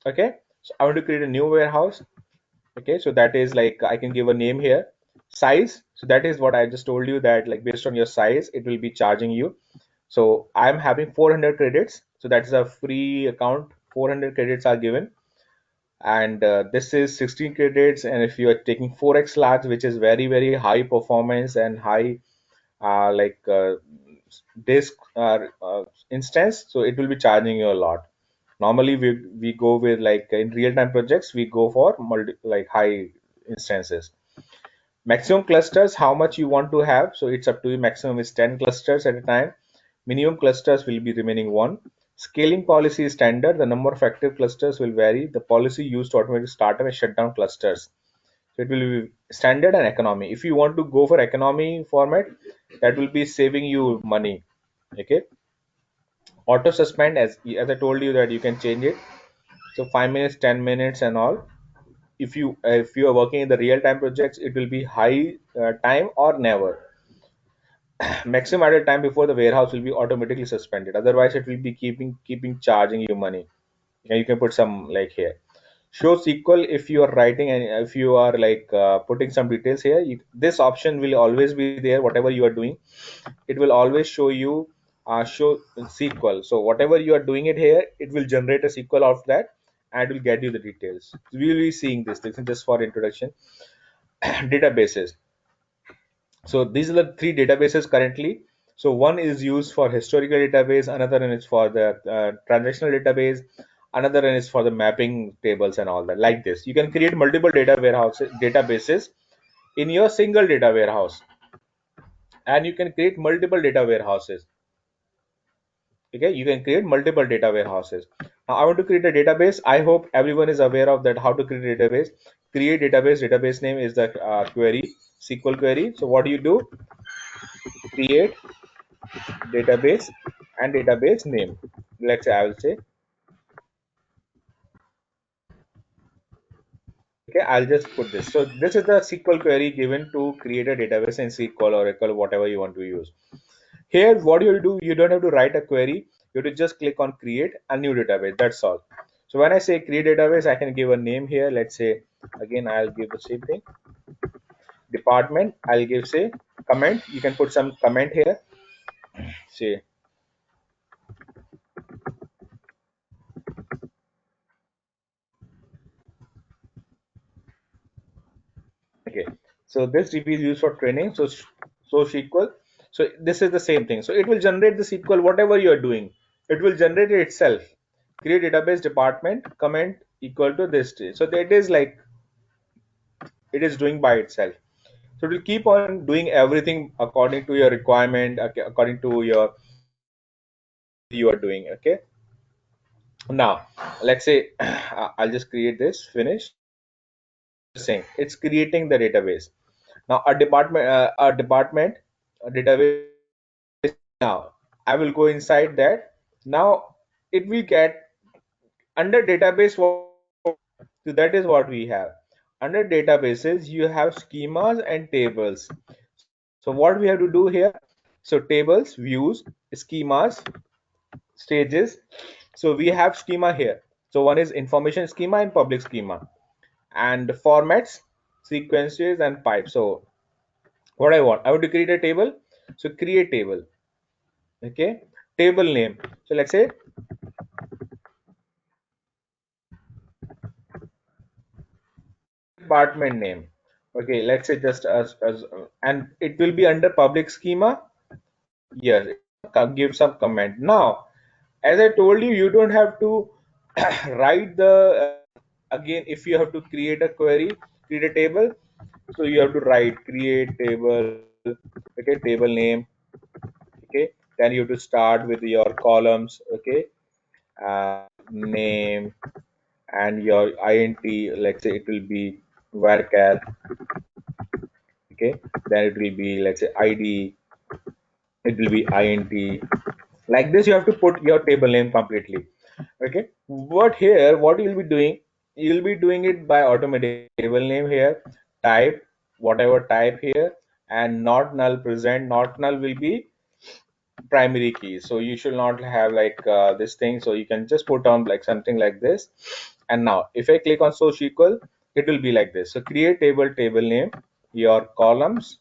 Okay, so I want to create a new warehouse. Okay, so that is like I can give a name here. Size, so that is what I just told you, that like based on your size it will be charging you. So I'm having 400 credits, so that's a free account. 400 credits are given, and this is 16 credits. And if you are taking 4x large, which is very very high performance and high uh, like uh, disk instance, so it will be charging you a lot. Normally we go with like in real time projects we go for like high instances. Maximum clusters, how much you want to have, so it's up to you. Maximum is 10 clusters at a time. Minimum clusters will be remaining one. Scaling policy is standard. The number of active clusters will vary. The policy used to automatically start and shut down clusters. So it will be standard and economy. If you want to go for economy format, that will be saving you money. Okay. Auto suspend, as I told you that you can change it. So 5 minutes, 10 minutes, and all. If you are working in the real time projects, it will be high time or never. Maximum added time before the warehouse will be automatically suspended. Otherwise, it will be keeping charging you money. Yeah, you can put some like here. Show SQL, if you are writing and if you are like putting some details here, this option will always be there. Whatever you are doing, it will always show you show SQL. So whatever you are doing it here, it will generate a SQL of that and it will get you the details. So we will be seeing this. This is just for introduction. Databases. So these are the three databases currently. So one is used for historical database, another one is for the transactional database, another one is for the mapping tables and all that. Like this, you can create multiple databases in your single data warehouse, and you can create multiple data warehouses. Okay, you can create multiple data warehouses. Now I want to create a database. I hope everyone is aware of that, how to create a database. Create database. Database name is the query, SQL query. So what do? create database and database name. Let's say I will say, okay, I'll just put this. So this is the SQL query given to create a database in SQL, Oracle, whatever you want to use. Here, what you'll do, you don't have to write a query. You have to just click on create a new database. That's all. So when I say create database, I can give a name here. Let's say, again, I'll give the same thing. Department, I'll give, say, comment. You can put some comment here. Say, okay. So this DB is used for training. So SQL. So this is the same thing. So it will generate the SQL, whatever you are doing. It will generate it itself. Create database department comment equal to this. So that is like it is doing by itself. So it will keep on doing everything according to your requirement, okay, according to your whatever you are doing. Okay. Now let's say I'll just create this. Finish. Just saying it's creating the database. Now a database. Now I will go inside that. Now it will get under database. So that is what we have. Under databases, you have schemas and tables. So what we have to do here? So tables, views, schemas, stages. So we have schema here. So one is information schema and public schema, and formats, sequences, and pipes. So what I want to create a table. So create table. Okay, table name. So let's say department name. Okay, let's say just as and it will be under public schema. Yes, give some comment. Now, as I told you, you don't have to write the again. If you have to create a query, create a table, so you have to write create table. Okay, table name. Okay, then you have to start with your columns. Okay, name and your int. Let's say it will be varchar. Okay, then it will be, let's say, id. It will be int. Like this, you have to put your table name completely. Okay, what here, what you'll be doing, you'll be doing it by automatic table name here, type whatever type here, and not null present. Not null will be primary key, so you should not have like this thing. So you can just put on like something like this. And now if I click on source equal, it will be like this. So create table, table name, your columns,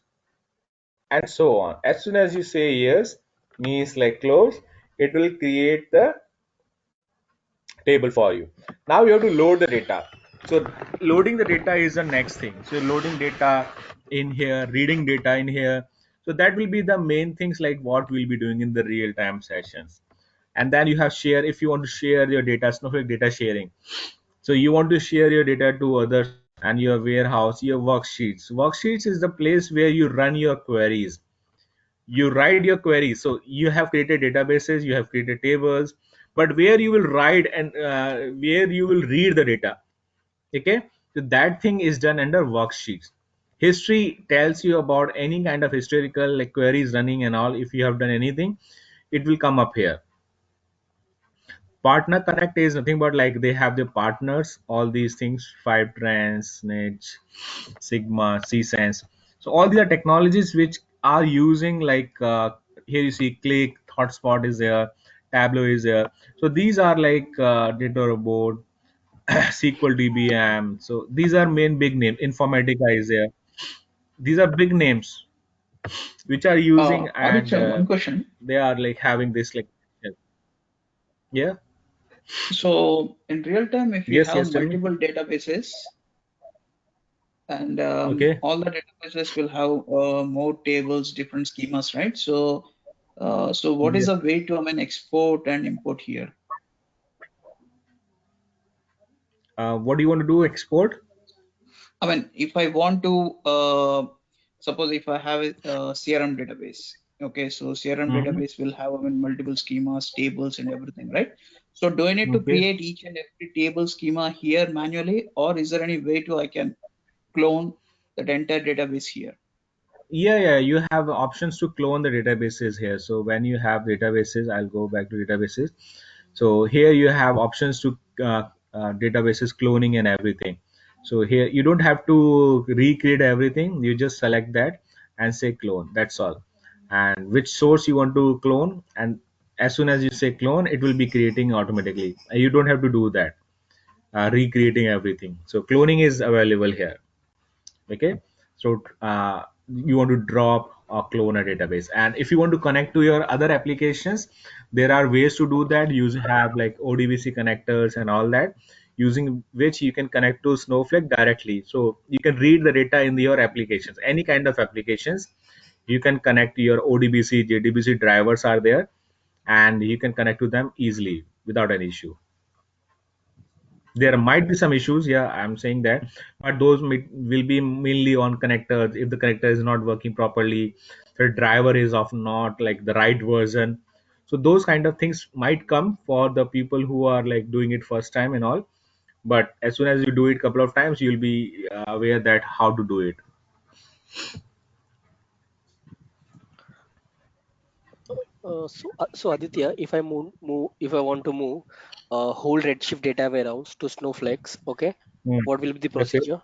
and so on. As soon as you say yes, means like close, it will create the table for you. Now you have to load the data. So loading the data is the next thing. So loading data in here, reading data in here. So that will be the main things like what we'll be doing in the real time sessions. And then you have share. If you want to share your data, Snowflake data sharing. So you want to share your data to others and your warehouse, your worksheets. Worksheets is the place where you run your queries. You write your queries. So you have created databases, you have created tables, but where you will write and where you will read the data. Okay, so that thing is done under worksheets. History tells you about any kind of historical like queries running and all. If you have done anything, it will come up here. Partner connect is nothing but like they have their partners, all these things, five trends, niche, sigma, csense. So all these are technologies which are using like here you see click, hotspot is there, tableau is there. So these are like data robot, sql dbm. So these are main big name, informatica is there. These are big names which are using, and Aditya, one question. they are like having this like, yeah. So in real time, if you Yes, have yes, tell me. multiple databases and Okay. all the databases will have more tables, different schemas, right? So, so what is Yeah. the way to, I mean, export and import here? What do you want to do? Export? I mean, if I want to, suppose if I have a CRM database, okay, so CRM Hmm. database will have, I mean, multiple schemas, tables, and everything, right? So do I need to Okay. create each and every table schema here manually, or is there any way to I can clone that entire database here? Yeah, you have options to clone the databases here. So when you have databases, I'll go back to databases. So here you have options to databases cloning and everything. So here you don't have to recreate everything. You just select that and say clone. That's all. And which source you want to clone, and as soon as you say clone, it will be creating automatically. You don't have to do that, recreating everything. So cloning is available here. Okay, so you want to drop or clone a database, and if you want to connect to your other applications, there are ways to do that. You have like odbc connectors and all that, using which you can connect to Snowflake directly, so you can read the data in your applications, any kind of applications. You can connect to your odbc jdbc drivers are there, and you can connect to them easily without an issue. There might be some issues, yeah, I'm saying that, but those will be mainly on connectors. If the connector is not working properly, the driver is of not like the right version, so those kind of things might come for the people who are like doing it first time and all. But as soon as you do it couple of times, you'll be aware that how to do it. So Aditya, if I if I want to move whole Redshift data warehouse to Snowflakes, okay, Hmm. what will be the Okay. procedure?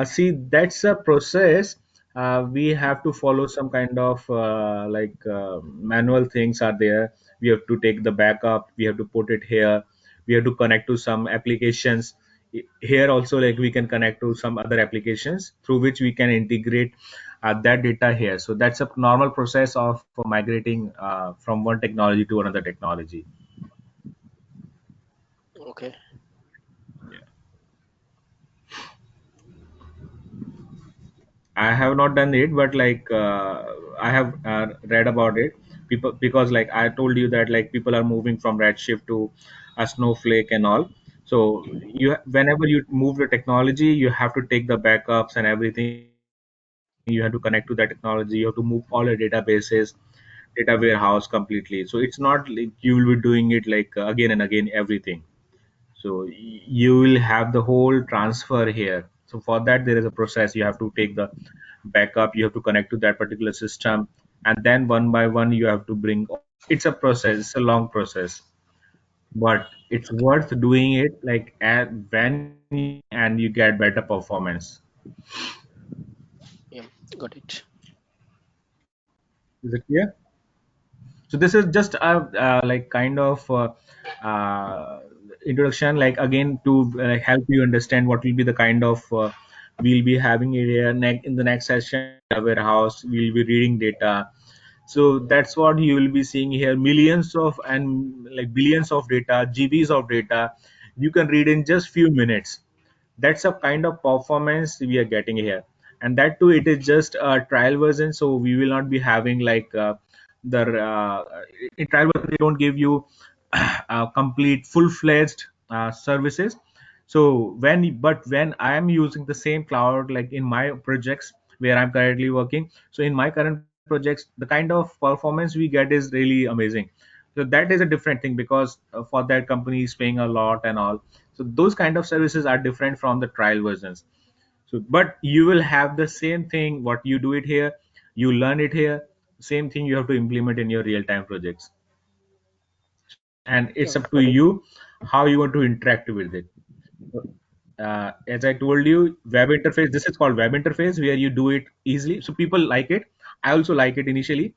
See, that's a process. We have to follow some kind of manual things are there. We have to take the backup. We have to put it here. We have to connect to some applications. Here also, like we can connect to some other applications through which we can integrate that data here. So that's a normal process of migrating from one technology to another technology. Okay. I have not done it, but like I have read about it. People, because like I told you that like people are moving from Redshift to a Snowflake and all. So you, whenever you move the technology, you have to take the backups and everything. You have to connect to that technology. You have to move all the databases, data warehouse completely. So it's not like you will be doing it like again and again everything. So you will have the whole transfer here. So for that there is a process. You have to take the backup, you have to connect to that particular system, and then one by one you have to bring. It's a process, it's a long process, but it's worth doing it like when you and you get better performance. Yeah, got it. Is it clear? So this is just a like kind of introduction, like again to help you understand what will be the kind of we'll be having it here. In the next session, warehouse, we'll be reading data. So that's what you will be seeing here, millions of and like billions of data, gbs of data you can read in just few minutes. That's a kind of performance we are getting here, and that too it is just a trial version, so we will not be having like the in trial version they don't give you complete full-fledged services. So when I am using the same cloud like in my projects where I'm currently working, so in my current projects the kind of performance we get is really amazing. So that is a different thing, because for that company is paying a lot and all. So those kind of services are different from the trial versions. So but you will have the same thing what you do it here, you learn it here, same thing you have to implement in your real time projects. And Yeah, it's up to got it. you how you want to interact with it. As I told you, web interface, this is called web interface where you do it easily, so people like it. I also like it initially,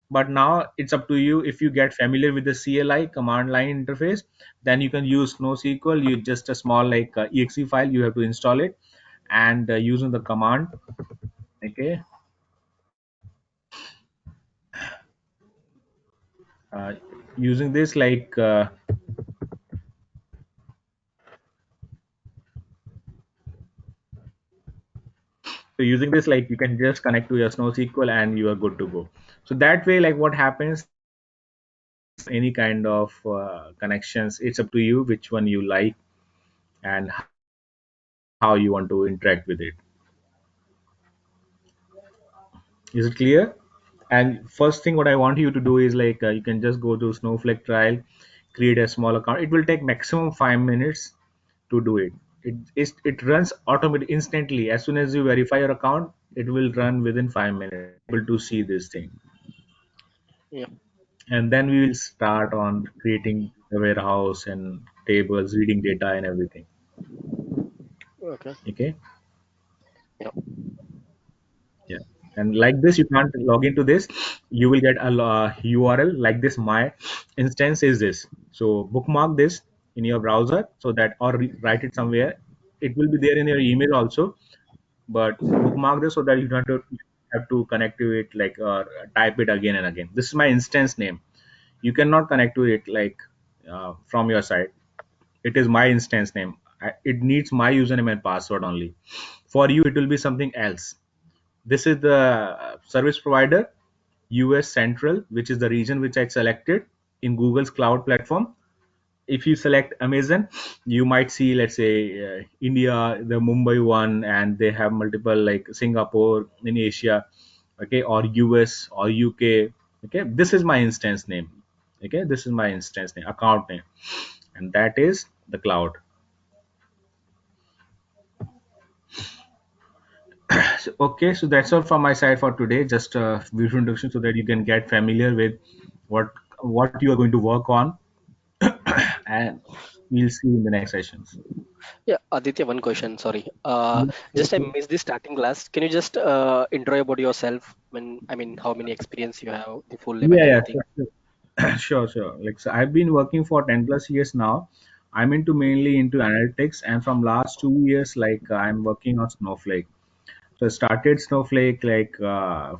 but now it's up to you. If you get familiar with the CLI, command line interface, then you can use NoSQL. You just a small like exe file, you have to install it, and using the command. Okay. uh, Using this like so using this like you can just connect to your NoSQL and you are good to go. So that way, like what happens, any kind of connections, it's up to you which one you like and how you want to interact with it. Is it clear? And first thing what I want you to do is like you can just go to Snowflake trial, create a small account. It will take maximum 5 minutes to do it. It runs automatically instantly. As soon as you verify your account, it will run within 5 minutes. You'll be able to see this thing, Yeah. and then we will start on creating the warehouse and tables, reading data and everything. Okay. Okay. Yeah. Yeah. And like this, you can't log into this. You will get a URL like this. My instance is this. So bookmark this in your browser so that, or write it somewhere. It will be there in your email also. But bookmark this so that you don't have to connect to it like or type it again and again. This is my instance name. You cannot connect to it like from your side. It is my instance name. It needs my username and password only. For you, it will be something else. This is the service provider, US Central, which is the region which I selected in Google's cloud platform. If you select Amazon, you might see, let's say, India, the Mumbai one, and they have multiple like Singapore in Asia, okay, or US or UK. Okay, this is my instance name. Okay, this is my instance name, account name, and that is the cloud. Okay, so that's all from my side for today. Just a brief introduction so that you can get familiar with what what you are going to work on, and we'll see you in the next sessions. Yeah, Aditya, one question. Sorry. Yeah, sure, Just I sure. missed the starting class. Can you just intro about yourself? I mean, how many experience you have, the full name and Yeah, everything. sure, sure. Sure, sure. Like, so I've been working for 10 plus years now. I'm into mainly into analytics, and from last 2 years, like I'm working on Snowflake. So I started Snowflake like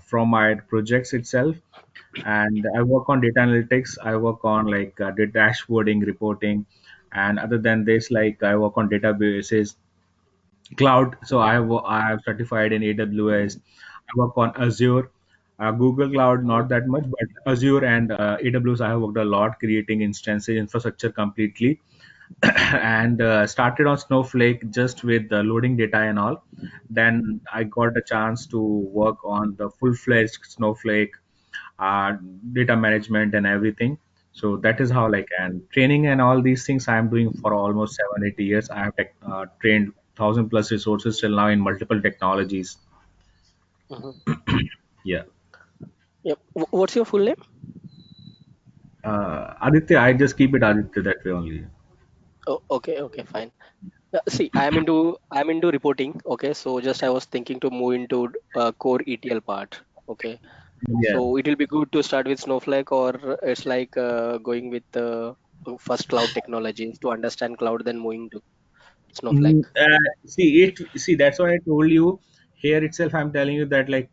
from my projects itself, and I work on data analytics. I work on like the dashboarding, reporting, and other than this, like I work on databases, cloud. So I have certified in AWS. I work on Azure, Google Cloud Mhm. not that much, but Azure and AWS I have worked a lot creating instances infrastructure completely. And started on Snowflake just with the loading data and all. Then I got a chance to work on the full-fledged Snowflake uh, data management and everything. So that is how like, and training and all these things I am doing for almost 7 8 years. I have trained 1,000 plus resources till now in multiple technologies. Mhm. Yeah. Yep. What's your full name? Aditya, I just keep it Aditya that way only. Oh, okay, okay, fine. See, I'm into reporting. Okay, so just I was thinking to move into core ETL part. Okay, Yeah. so it will be good to start with Snowflake, or it's like going with the first cloud technologies to understand cloud, then moving to Snowflake. See, that's why I told you here itself. I'm telling you that like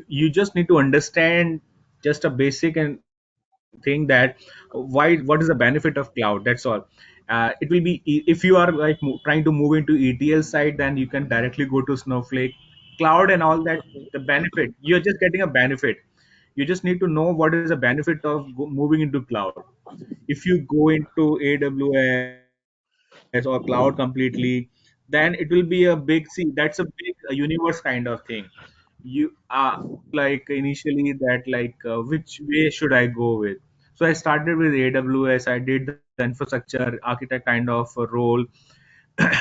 you just need to understand just a basic and thing that why what is the benefit of cloud. That's all. It will be if you are like trying to move into ETL side, then you can directly go to Snowflake, cloud, and all that. Mhm. The benefit you're just getting a benefit. You just need to know what is the benefit of moving into cloud. If you go into AWS or cloud completely, then it will be a big, see, that's a big universe kind of thing. You like initially that like which way should I go with? So I started with AWS. I did the infrastructure architect kind of a role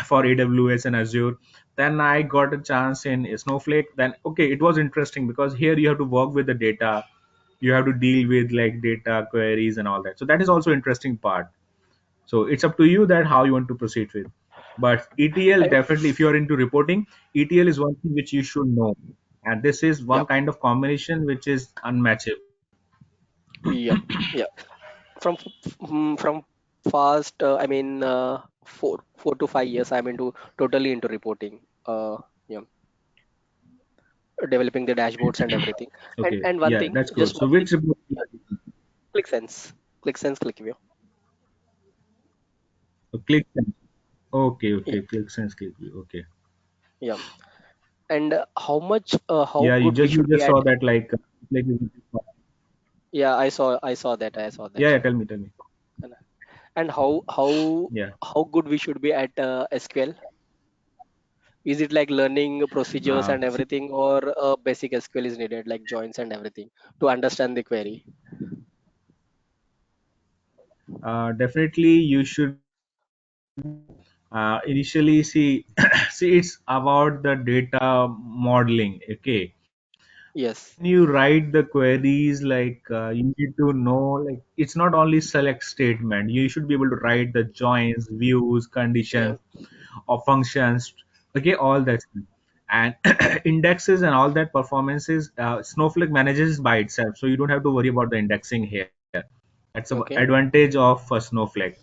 for AWS and Azure. Then I got a chance in Snowflake. Then okay, it was interesting because here you have to work with the data, you have to deal with like data queries and all that. So that is also interesting part. So it's up to you that how you want to proceed with. But ETL I- definitely, if you're into reporting, ETL is one thing which you should know, and this is one Yep, kind of combination which is unmatchable. yep, yep. From fast, I mean, 4 to 5 years, I'm into totally into reporting. Yeah, developing the dashboards and everything. And Okay, and one yeah, thing, that's just good. So one thing, which report? uh, ClickSense, ClickSense, ClickView. ClickSense. Okay, Yeah, okay, ClickSense, ClickView. Okay. yeah. And how Yeah, good we you should be just at. saw that like Yeah, I saw that yeah, yeah, actually. tell me. And how Yeah. how good we should be at SQL? Is it like learning procedures and See, everything, or basic SQL is needed, like joins and everything, to understand the query? definitely you should be Initially, see, see, it's about the data modeling. Okay, Yes. when you write the queries, like you need to know, like it's not only select statement. You should be able to write the joins, views, Yeah. conditions, or functions. Okay, all that stuff. And indexes and all that performances, Snowflake manages by itself, so you don't have to worry about the indexing here. That's the Okay. advantage of Snowflake.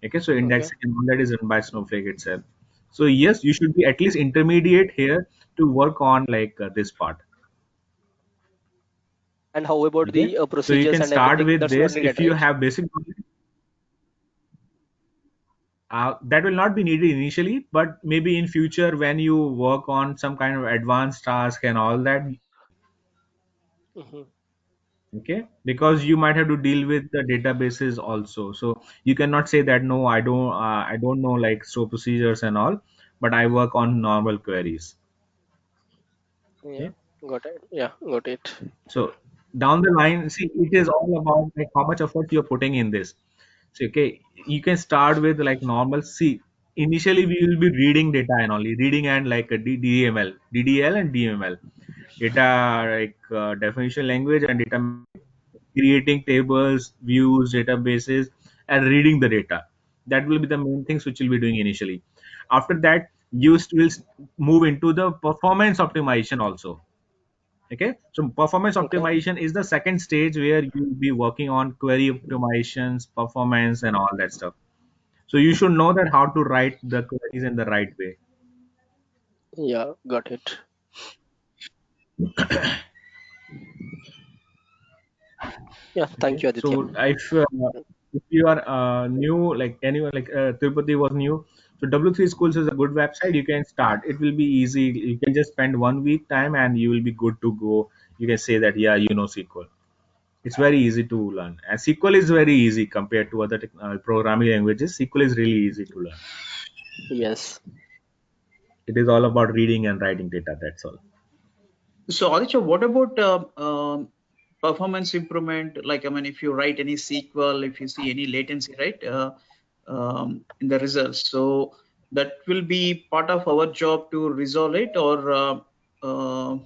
Okay, so Okay. indexing and all that is run by Snowflake itself. So yes, you should be at least intermediate here to work on like this part. And how about Okay, the so you procedures can and start everything? with That's not this needed, if you right? have basic knowledge. That will not be needed initially, but maybe in future when you work on some kind of advanced task and all that, Hmm. okay, because you might have to deal with the databases also. So you cannot say that no, I don't know like so procedures and all, but I work on normal queries. Yeah. Okay, Got it. Yeah. Got it. so down the line, see, it is all about like how much effort you're putting in this. So, okay, you can start with like normal. See, initially we will be reading data and only reading and like a DML, DDL and DML, data like definition language and data mapping, creating tables, views, databases, and reading the data. That will be the main things which you'll be doing initially. After that, you will move into the performance optimization also. Okay, so performance Okay. optimization is the second stage where you'll be working on query optimizations, performance, and all that stuff. So you should know that how to write the queries in the right way. Yeah. Got it. Yeah. Thank Okay, you, so Aditya. if you are new, like anyone, like Tirupati was new, so W3 Schools is a good website. You can start. It will be easy. You can just spend 1 week time and you will be good to go. You can say that yeah, you know SQL. It's very easy to learn, and SQL is very easy compared to other programming languages. SQL is really easy to learn. Yes. It is all about reading and writing data. That's all. So, Aditya, what about performance improvement? Like, I mean, if you write any SQL, if you see any latency, right, in the results, so that will be part of our job to resolve it, or uh,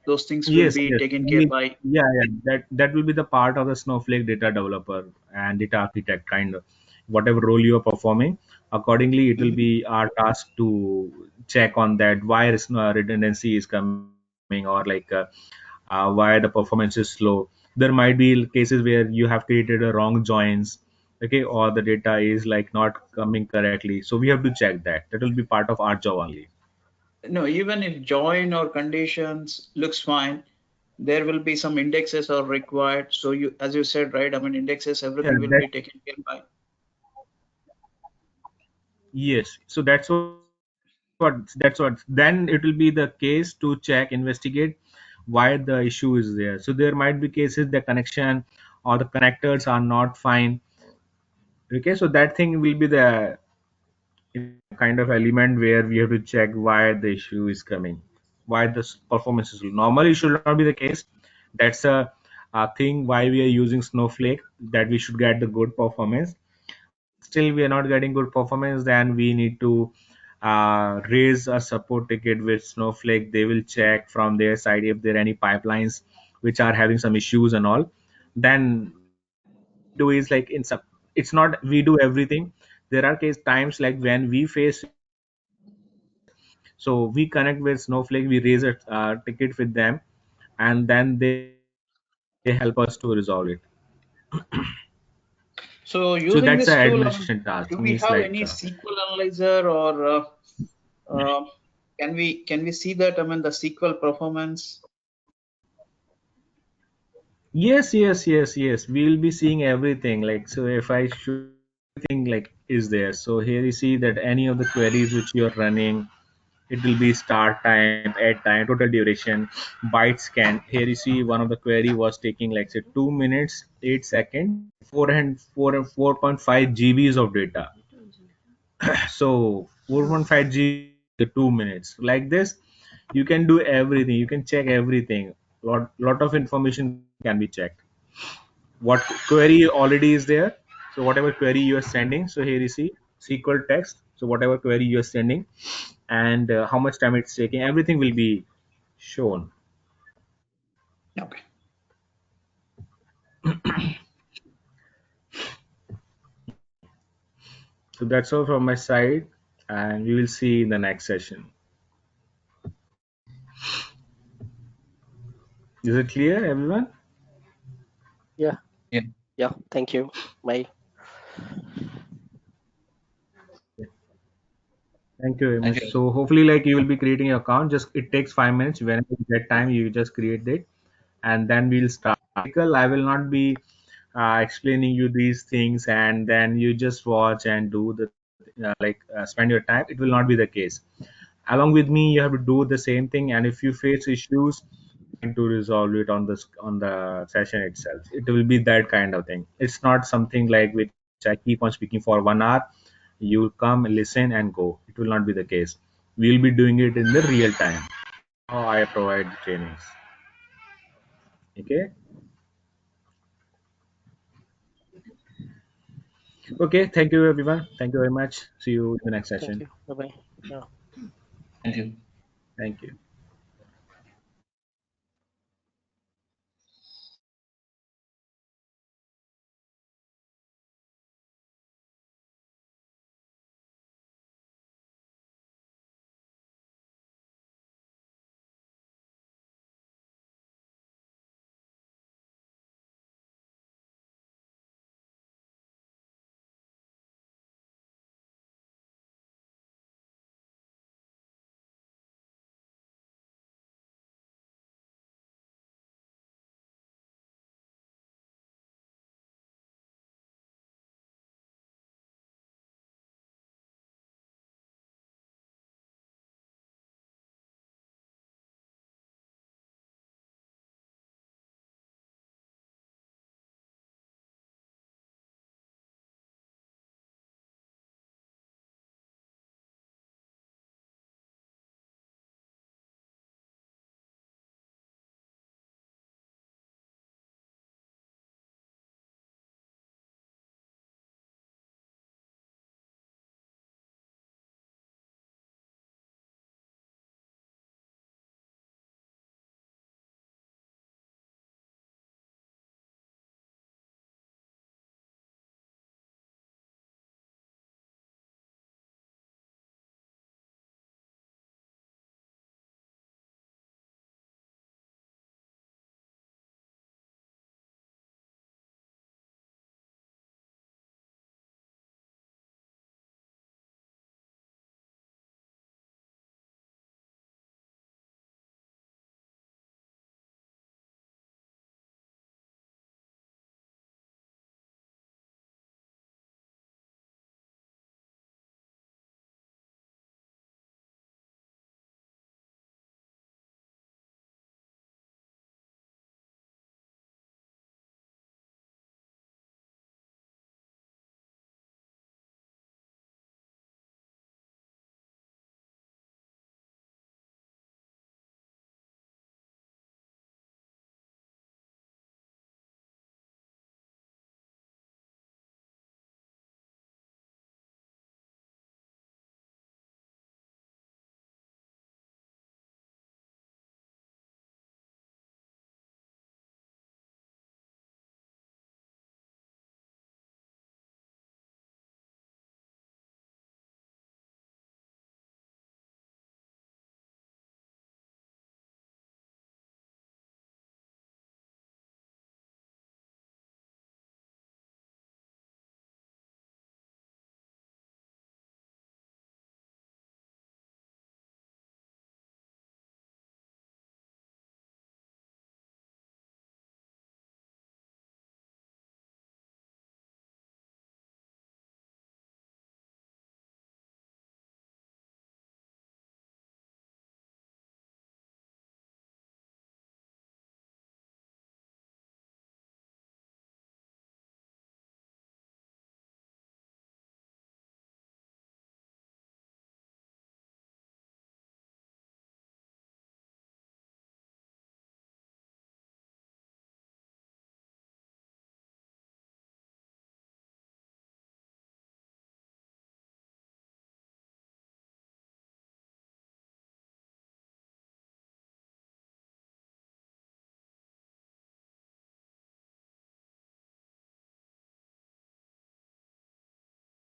those things will Yes, be yes. taken care by. Yeah. That will be the part of the Snowflake data developer and data architect kind of whatever role you are performing. Accordingly, it will Mhm. be our task to check on that why redundancy is coming or like why the performance is slow. There might be cases where you have created a wrong joins, okay, or the data is like not coming correctly. So we have to check that. That will be part of our job only. No, even if join or conditions looks fine, there will be some indexes are required. So you, as you said, right? I mean, indexes, Yeah, everything will be taken care by. yes. So that's what then it will be the case to check, investigate why the issue is there. So there might be cases the connection or the connectors are not fine. Okay, so that thing will be the kind of element where we have to check why the issue is coming, why the performance is low. Normally, it should not be the case. That's a thing why we are using Snowflake, that we should get the good performance. But still, we are not getting good performance. Then we need to raise a support ticket with Snowflake. They will check from their side if there are any pipelines which are having some issues and all. Then what we do is like in some, it's not we do everything. There are case times like when we face issues, so we connect with Snowflake, we raise a ticket with them, and then they help us to resolve it. So So that's an using this tool, administration task. do Means we like have any SQL analyzer, or uh, can we see that? I mean, the SQL performance. yes. We'll be seeing everything. Like so, if I show you everything like is there. So here you see that any of the queries which you're running, it will be start time, end time, total duration, byte scan. Here you see one of the query was taking like say 2 minutes, 8 seconds, and 4.5 GBs of data. So 4.5 GB in like the 2 minutes. Like this, you can do everything. You can check everything. Lot of information can be checked. What query already is there. So whatever query you are sending. So here you see SQL text. So whatever query you're sending and how much time it's taking, everything will be shown. Okay. So that's all from my side, and we will see in the next session. Is it clear, everyone? Yeah, Yeah. yeah. Thank you. Bye. Thank you very Thank much. you. So hopefully, like you will be creating your account. Just it takes 5 minutes. Whenever you get time, you just create it, and then we'll start. I will not be explaining you these things, and then you just watch and do the spend your time. It will not be the case. Along with me, you have to do the same thing, and if you face issues, trying to resolve it on the session itself. It will be that kind of thing. It's not something like which I keep on speaking for 1 hour. You'll come, listen, and go. It will not be the case. We'll be doing it in the real time. How I provide the trainings. Okay. Okay. Thank you, everyone. Thank you very much. See you in the next Thank session. you. Bye bye. Yeah. Thank you. Thank you.